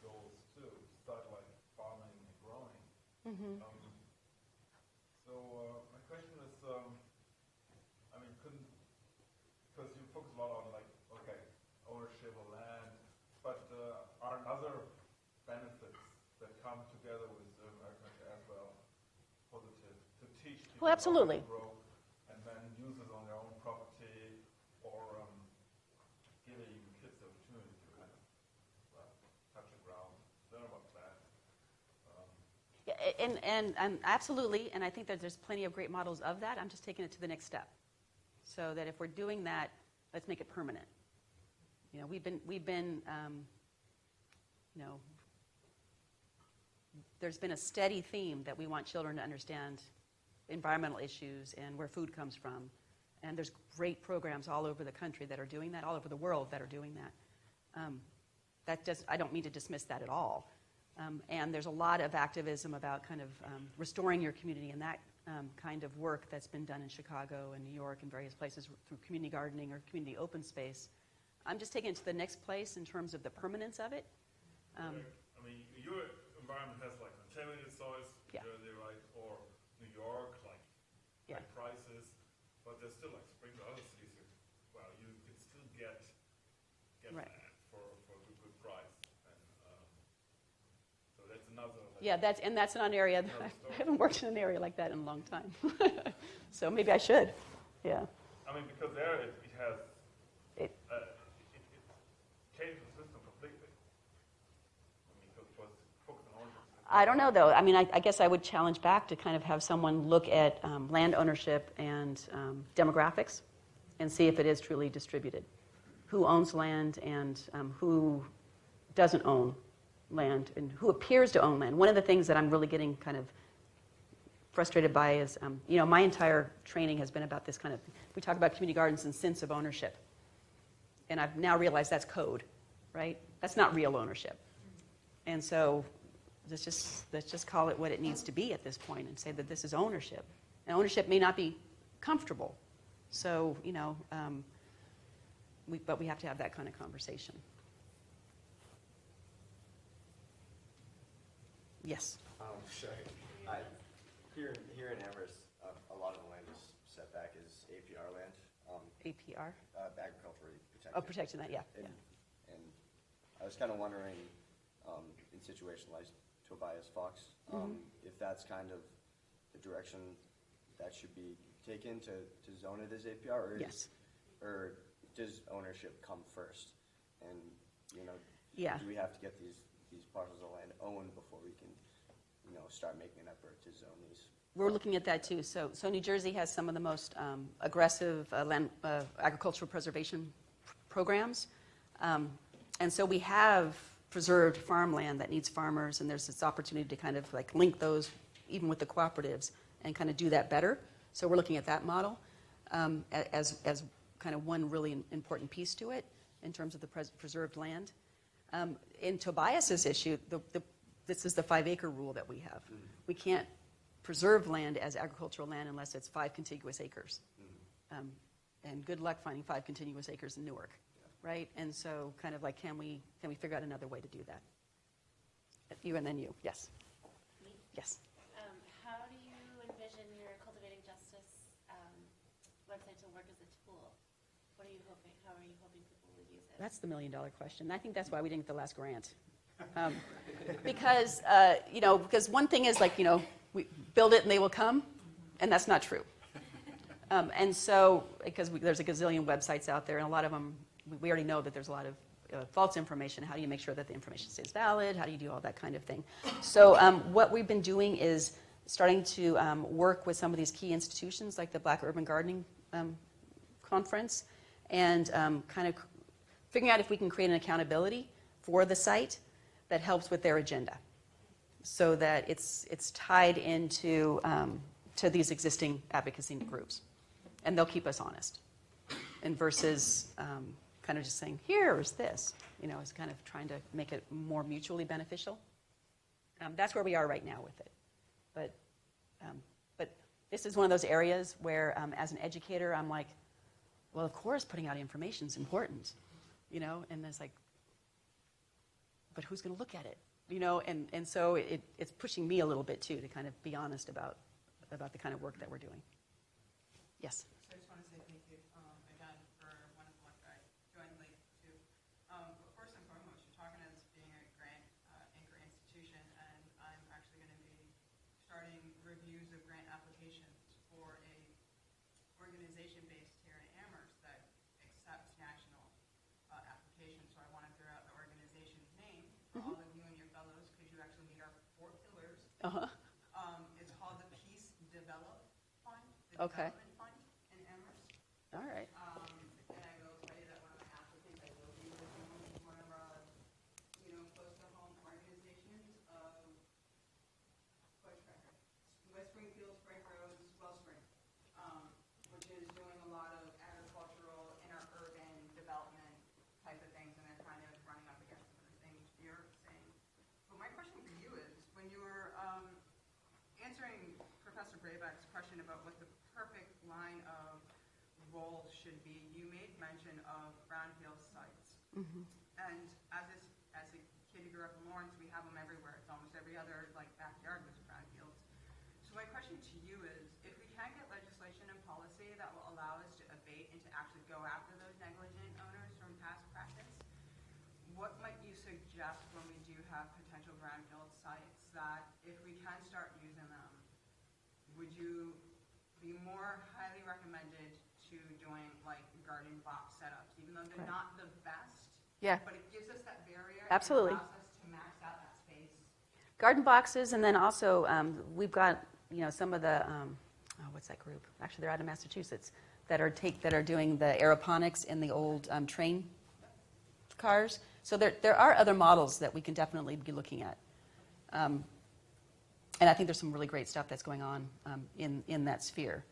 goals too. Start like farming and growing. Mm-hmm. So my question is, because you focus a lot on like, okay, ownership of land, but are other benefits that come together with agriculture as well positive to teach people Well, absolutely. how to grow and then use it on their own property, or giving kids the opportunity to kind of touch the ground, learn about plants. And absolutely, and I think that there's plenty of great models of that. I'm just taking it to the next step, so that if we're doing that, let's make it permanent. We've been there's been a steady theme that we want children to understand environmental issues and where food comes from, and there's great programs all over the country that are doing that, all over the world that are doing that. I don't mean to dismiss that at all. And there's a lot of activism about kind of restoring your community, and that kind of work that's been done in Chicago and New York and various places through community gardening or community open space. I'm just taking it to the next place in terms of the permanence of it. Your environment has like contaminated soils, Yeah. Jersey, right, or New York, like prices, but there's still like Springfield, other cities. Well, you can still get Right. land for a good price, and so that's another. Like, Yeah, that's not an area that I haven't worked in an area like that in a long time. So maybe I should. Yeah. Because there it has It- it changes the system completely. I don't know, though. I mean, I guess I would challenge back to kind of have someone look at land ownership and demographics and see if it is truly distributed. Who owns land and who doesn't own land and who appears to own land. One of the things that I'm really getting kind of frustrated by is, my entire training has been about this kind of, we talk about community gardens and sense of ownership. And I've now realized that's code, right? That's not real ownership. And so let's just call it what it needs to be at this point and say that this is ownership. And ownership may not be comfortable. So, but we have to have that kind of conversation. Yes? Sorry. Here in Amherst, a lot of the land is set back as APR land. APR? Agriculturally protected. Oh, protecting that, yeah. And I was kind of wondering, in situation like Tobias Fox, if that's kind of the direction that should be taken to zone it as APR, or yes. Or does ownership come first? And yeah. Do we have to get these parcels of land owned before we can start making an effort to zone these? We're looking at that too. So New Jersey has some of the most aggressive land agricultural preservation programs, and so we have preserved farmland that needs farmers, and there's this opportunity to kind of like link those even with the cooperatives and kind of do that better. So we're looking at that model as kind of one really important piece to it in terms of the preserved land. In Tobias's issue, this is the 5-acre rule that we have. We can't preserve land as agricultural land unless it's 5 contiguous acres. And good luck finding 5 contiguous acres in Newark, right? And so kind of like, can we figure out another way to do that? You and then you, yes. Me? Yes. How do you envision your Cultivating Justice website to work as a tool? What are you hoping? How are you hoping people will use it? That's the million-dollar question. I think that's why we didn't get the last grant. Because one thing is like, we build it and they will come, and that's not true. And so, because there's a gazillion websites out there, and a lot of them, we already know that there's a lot of false information. How do you make sure that the information stays valid? How do you do all that kind of thing? So what we've been doing is starting to work with some of these key institutions, like the Black Urban Gardening Conference, and kind of figuring out if we can create an accountability for the site that helps with their agenda, so that it's tied into to these existing advocacy groups, and they'll keep us honest. And versus kind of just saying, here's this, is kind of trying to make it more mutually beneficial. That's where we are right now with it. But this is one of those areas where, as an educator, I'm like, well, of course, putting out information is important, and there's like, but who's going to look at it? And so it's pushing me a little bit too to kind of be honest about the kind of work that we're doing. Yes. So I just want to say thank you again for a wonderful work. I joined late too. But first and foremost, you're talking as being a grant anchor institution, and I'm actually going to be starting reviews of grant applications for a organization based here in Amherst that accepts national applications. So I want to throw out the organization's name for all of you and your fellows, because you actually meet our 4 pillars. It's called the Peace Develop Fund. Okay. Development Fund in Amherst. All right. And I will tell you that one of my applicants I will be with one of our, close to home organizations of West Springfield, Spring Roads, Wellspring, which is doing a lot of agricultural, interurban development type of things, and they're kind of running up against some of the things you're saying. But my question for you is, when you were answering Professor Brayback's question about what the perfect line of roles should be, you made mention of brownfield sites. And as a kid who grew up in Lawrence, we have them everywhere. It's almost every other backyard with brownfields. So my question to you is, if we can get legislation and policy that will allow us to abate and to actually go after those negligent owners from past practice, what might you suggest when we do have potential brownfield sites that, if we can start using them, would you be more highly recommended to doing garden box setups, even though they're not the best? Yeah. But it gives us that barrier. Absolutely. And allows us to max out that space. garden boxes, and then also we've got some of the what's that group? Actually, they're out of Massachusetts that are doing the aeroponics in the old train cars. So there are other models that we can definitely be looking at, and I think there's some really great stuff that's going on in that sphere.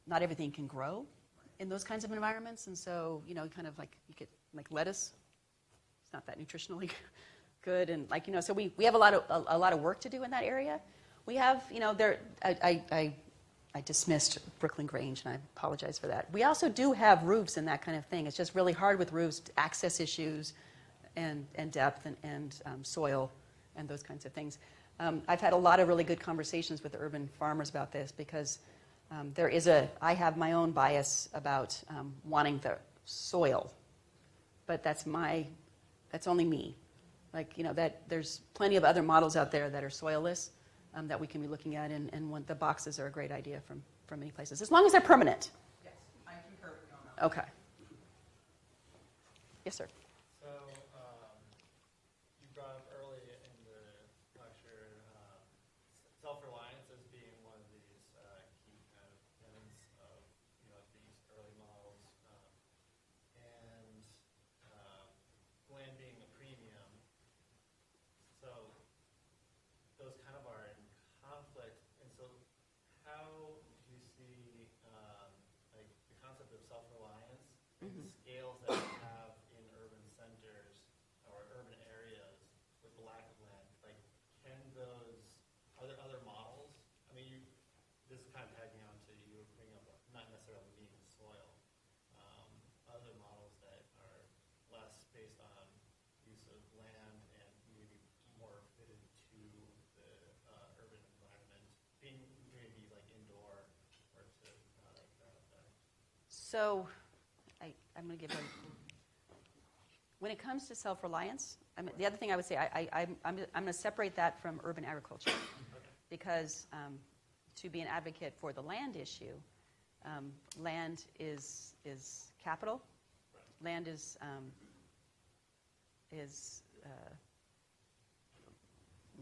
Not everything can grow in those kinds of environments, and so kind of like you get like lettuce. It's not that nutritionally good, and so we have a lot of work to do in that area. We have I dismissed Brooklyn Grange, and I apologize for that. We also do have roofs and that kind of thing. It's just really hard with roofs, access issues, and depth and soil, and those kinds of things. I've had a lot of really good conversations with urban farmers about this because I have my own bias about wanting the soil, but that's only me. That there's plenty of other models out there that are soilless that we can be looking at, and the boxes are a great idea from many places, as long as they're permanent. Yes, I concur with you on that. Okay. Yes, sir. So you brought up early in the lecture self-reliance as being one of these key kind of tenets of these early models, and land being a premium. So those kind of are in conflict, and so how do you see like the concept of self-reliance and the scales that we have in urban centers or urban areas with the lack of land? Like, are there other models? I mean, this is kind of tagging on to you bringing up not necessarily being soil, other models that are less based on use of land and maybe more fitted to the urban environment, being maybe like indoor or to like that. So I'm going to give when it comes to self-reliance, the other thing I would say, I'm going to separate that from urban agriculture, because to be an advocate for the land issue, land is capital. Land is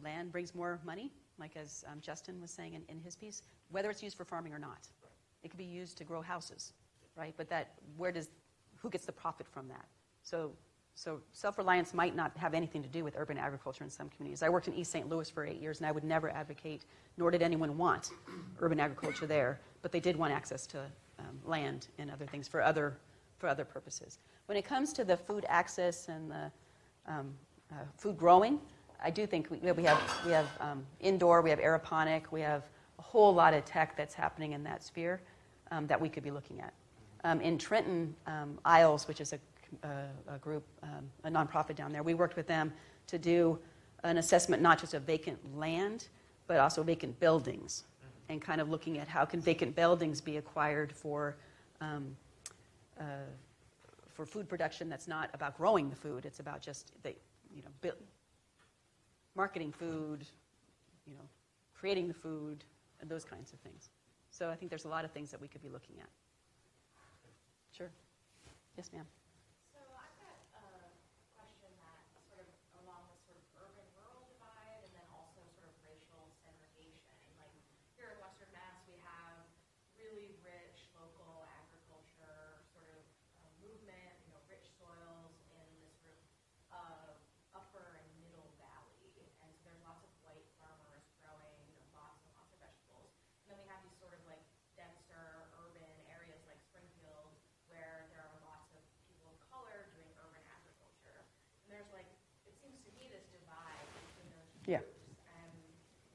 land brings more money, like as Justin was saying in his piece, whether it's used for farming or not. It could be used to grow houses, right? But who gets the profit from that? So self-reliance might not have anything to do with urban agriculture in some communities. I worked in East St. Louis for 8 years, and I would never advocate, nor did anyone want urban agriculture there, but they did want access to land and other things for other purposes. When it comes to the food access and the food growing, I do think we have indoor, we have aeroponic, we have a whole lot of tech that's happening in that sphere that we could be looking at. In Trenton, Isles, which is a group, a nonprofit down there, we worked with them to do an assessment not just of vacant land, but also vacant buildings, and kind of looking at how can vacant buildings be acquired for food production that's not about growing the food. It's about just marketing food, creating the food, and those kinds of things. So I think there's a lot of things that we could be looking at. Sure. Yes, ma'am. So I've got a question that sort of along the sort of urban-rural divide, and then also sort of racial segregation. Like here in Western Mass, we have really rich local agriculture sort of movement, rich soils in this sort of upper and middle valley, and so there's lots of white farmers growing lots and lots of vegetables. And then we have these sort of like denser urban areas like Springfield, where there are lots of people of color doing urban agriculture. And there's like, it seems to me, this divide between those two Yeah. groups. And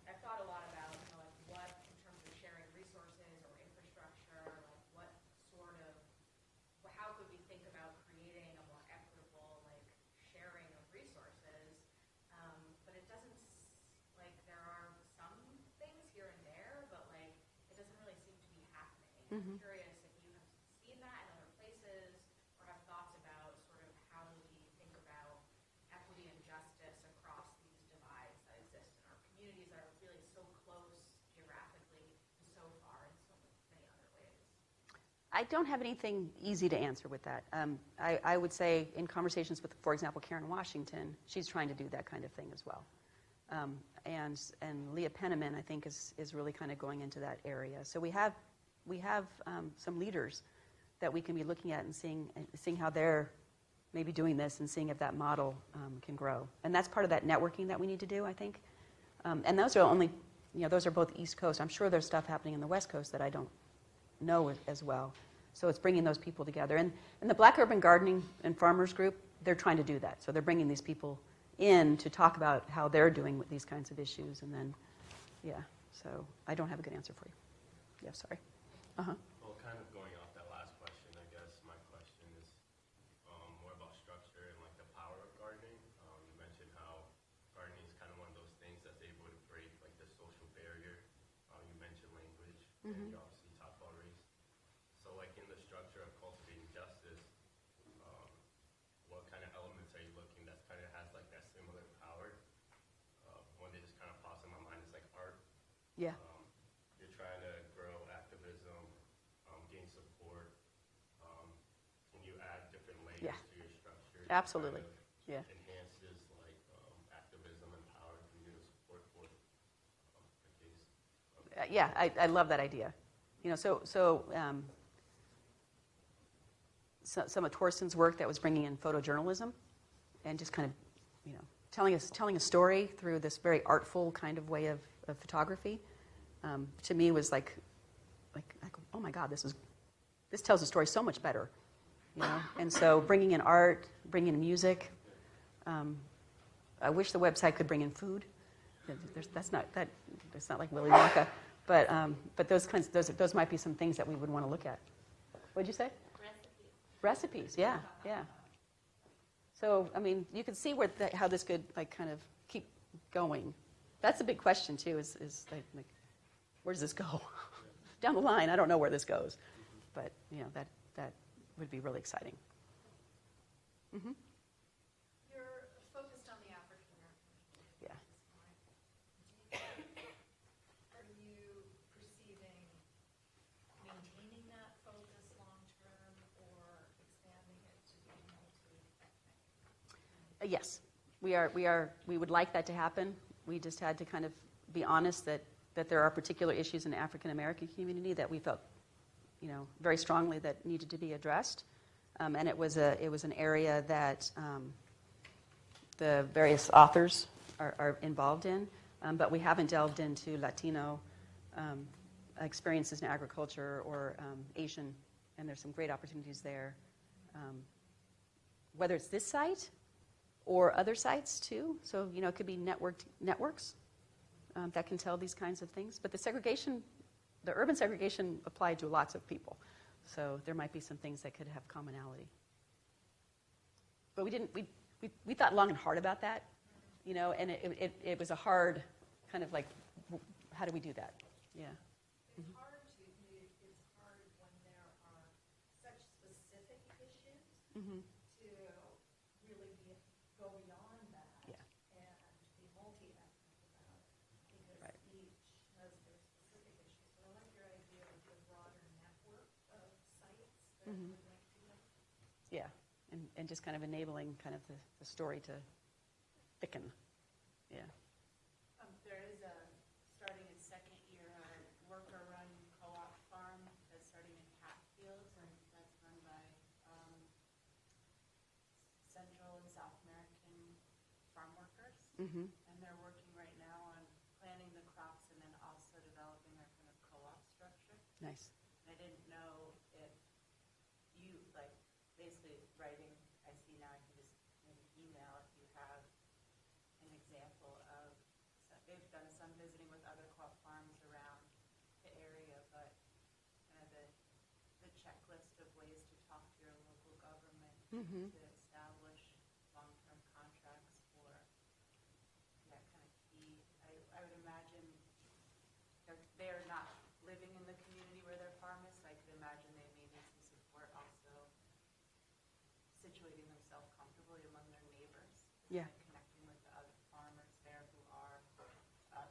I've thought a lot about like what, in terms of sharing resources or infrastructure, like what sort of, how could we think about creating a more equitable like sharing of resources? But it doesn't, like there are some things here and there, but like it doesn't really seem to be happening. I'm curious if you have seen that in other places or have thoughts about sort of how do we think about equity and justice across these divides that exist in our communities that are really so close geographically and so far in so many other ways. I don't have anything easy to answer with that. I would say in conversations with, for example, Karen Washington, she's trying to do that kind of thing as well. And Leah Penniman, I think, is really kind of going into that area. So we have some leaders that we can be looking at and seeing how they're maybe doing this and seeing if that model can grow. And that's part of that networking that we need to do, I think. And those are only, those are both East Coast. I'm sure there's stuff happening in the West Coast that I don't know as well. So it's bringing those people together. And the Black Urban Gardening and Farmers Group, they're trying to do that. So they're bringing these people in to talk about how they're doing with these kinds of issues. And then, so I don't have a good answer for you. Yeah, sorry. Uh-huh. Well, kind of going off that last question, I guess my question is more about structure and like the power of gardening. You mentioned how gardening is kind of one of those things that's able to break like the social barrier. You mentioned language, and you obviously talked about race. So like in the structure of cultivating justice, what kind of elements are you looking that kind of has like that similar power? One that just kind of pops in my mind is like art. Yeah. You're trying to grow activism, gain support. Can you add different layers to your structure? Absolutely. Kind of enhances like activism and power and community support for the case. I love that idea. Some of Torsten's work that was bringing in photojournalism and just kind of, telling a story through this very artful kind of way of photography, to me was like, oh my God, this tells the story so much better, And so bringing in art, bringing in music. I wish the website could bring in food. That's not like Willy Wonka, but those might be some things that we would want to look at. What'd you say? Recipes, yeah. So, I mean, you can see how this could kind of keep going. That's a big question too. Is like, where does this go? Down the line, I don't know where this goes, but that would be really exciting. Mm-hmm. You're focused on the African American community at this point. Are you perceiving maintaining that focus long term or expanding it to be multi-ethnic? Yes, we would like that to happen. We just had to kind of be honest that there are particular issues in the African American community that we felt, very strongly that needed to be addressed. And it was an area that the various authors are involved in, but we haven't delved into Latino experiences in agriculture or Asian, and there's some great opportunities there. Whether it's this site or other sites too, so it could be networks that can tell these kinds of things. But the urban segregation applied to lots of people, so there might be some things that could have commonality. But we thought long and hard about that, and it was a hard kind of like, how do we do that? Yeah. It's hard when there are such specific issues to really go beyond that and be multi-ethnic about it, because each has their specific issues. But I like your idea of the broader network of sites that would link together. Yeah, and just kind of enabling kind of the story to thicken. Yeah. There is starting its second year, a worker-run co-op farm that's starting in Hatfield, and that's run by Central and South American farm workers. Mm-hmm. And they're working right now on planting the crops and then also developing their kind of co-op structure. Nice. And I didn't know if you, basically writing, I see now I can just maybe email if you have an example of, they've done some visiting with other co-op farms around the area, but kind of the checklist of ways to talk to your local government to establish long-term contracts for that kind of key. I would imagine they're not living in the community where their farm is, so I could imagine they may need some support also situating themselves comfortably among their neighbors. Yeah. And connecting with the other farmers there who are,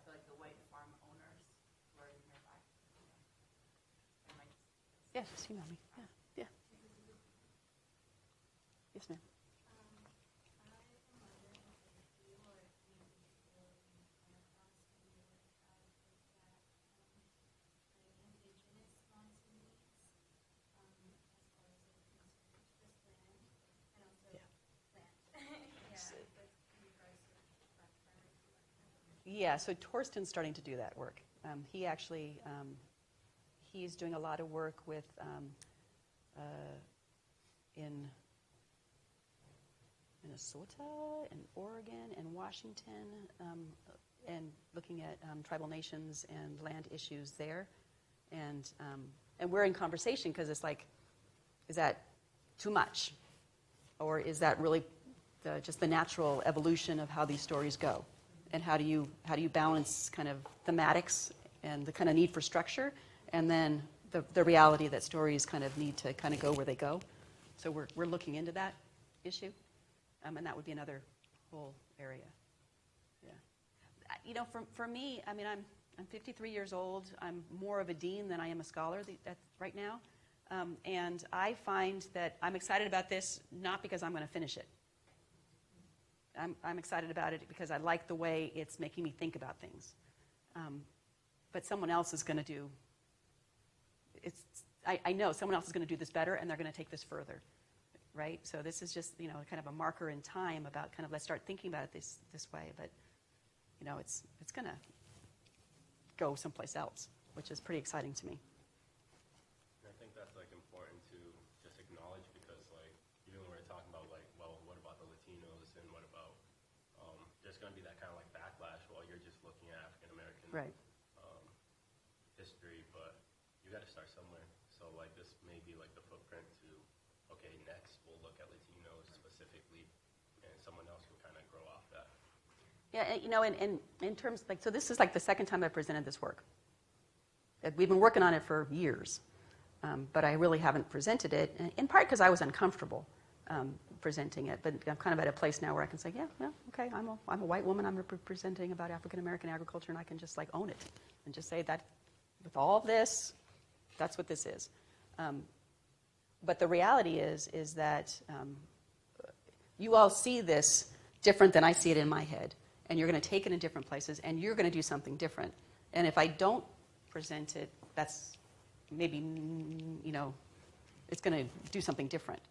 like the white farm owners who are nearby. Yeah, just email me. Yeah. Yes, ma'am. I am wondering if you or if you Yeah, so Torsten's starting to do that work. He actually, he's doing a lot of work with, in Minnesota and Oregon and Washington, and looking at tribal nations and land issues there. And we're in conversation because it's like, is that too much? Or is that really just the natural evolution of how these stories go? And how do you balance kind of thematics and the kind of need for structure, and then the reality that stories kind of need to kind of go where they go? So we're looking into that issue, and that would be another whole area. Yeah, you know, for me, I mean, I'm 53 years old. I'm more of a dean than I am a scholar right now, and I find that I'm excited about this not because I'm going to finish it. I'm excited about it because I like the way it's making me think about things. But someone else is going to do, I know someone else is going to do this better, and they're going to take this further, right? So this is just, you know, kind of a marker in time about kind of let's start thinking about it this way. But, you know, it's going to go someplace else, which is pretty exciting to me. I think that's like important to just acknowledge, because like even when we're talking about like, well, what about the Latinos, and what about there's going to be that kind of like backlash while you're just looking at African American history, but you got to start somewhere. So like this may be like the footprint to, okay, next we'll look at Latinos specifically, and someone else will kind of grow off that. Yeah, you know, in terms, like, so this is like the second time I've presented this work. We've been working on it for years, but I really haven't presented it, in part because I was uncomfortable presenting it. But I'm kind of at a place now where I can say, yeah, okay, I'm a white woman, I'm presenting about African American agriculture, and I can just like own it and just say that with all of this, that's what this is. But the reality is that you all see this different than I see it in my head, and you're going to take it in different places, and you're going to do something different. And if I don't present it, that's maybe, you know, it's going to do something different.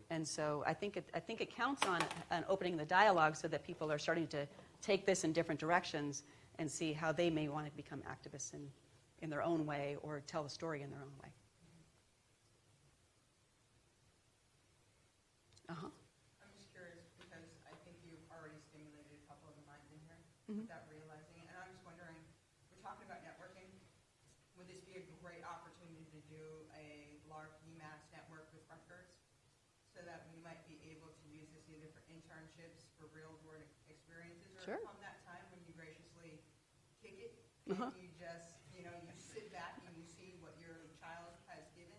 And so I think it counts on opening the dialogue so that people are starting to take this in different directions and see how they may want to become activists in their own way, or tell the story in their own way. Uh-huh. I'm just curious because I think you've already stimulated a couple of the minds in here without realizing it. And I'm just wondering, we're talking about networking. Would this be a great opportunity to do a LARP UMass network with Rutgers, so that we might be able to use this either for internships, for real-world experiences, or come that time when you graciously kick it, and you just, you know, you sit back and you see what your child has given,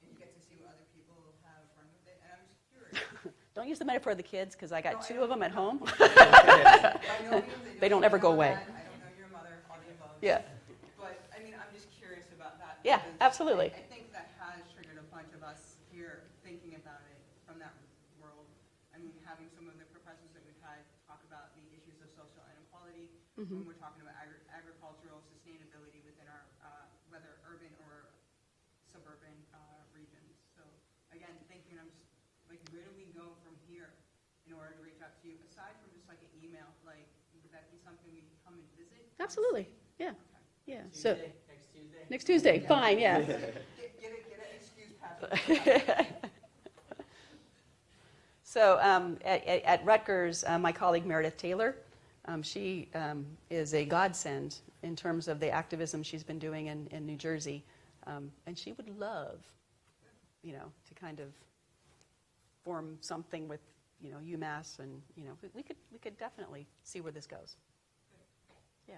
and you get to see what other people have run with it. And I'm just curious. Don't use the metaphor of the kids, because I got two of them at home. They don't ever go away. I don't know your mother, all the above. Yeah. But, I mean, I'm just curious about that. Yeah, absolutely. I think that has triggered a bunch of us here thinking about it from that world. I mean, having some of the professors that we've had talk about the issues of social inequality when we're talking about agricultural sustainability within our, whether urban or suburban regions. So, again, thinking, I'm just like, where do we go from here in order to reach out to you? Aside from just like an email, like, would that be something we could come and visit? Absolutely. Yeah. Okay. Yeah. Tuesday, So next Tuesday. Fine. Yeah. Get an excuse pass. So at Rutgers, my colleague Meredith Taylor, she is a godsend in terms of the activism she's been doing in New Jersey, and she would love, you know, to kind of form something with, you know, UMass, and you know, we could definitely see where this goes. Yeah.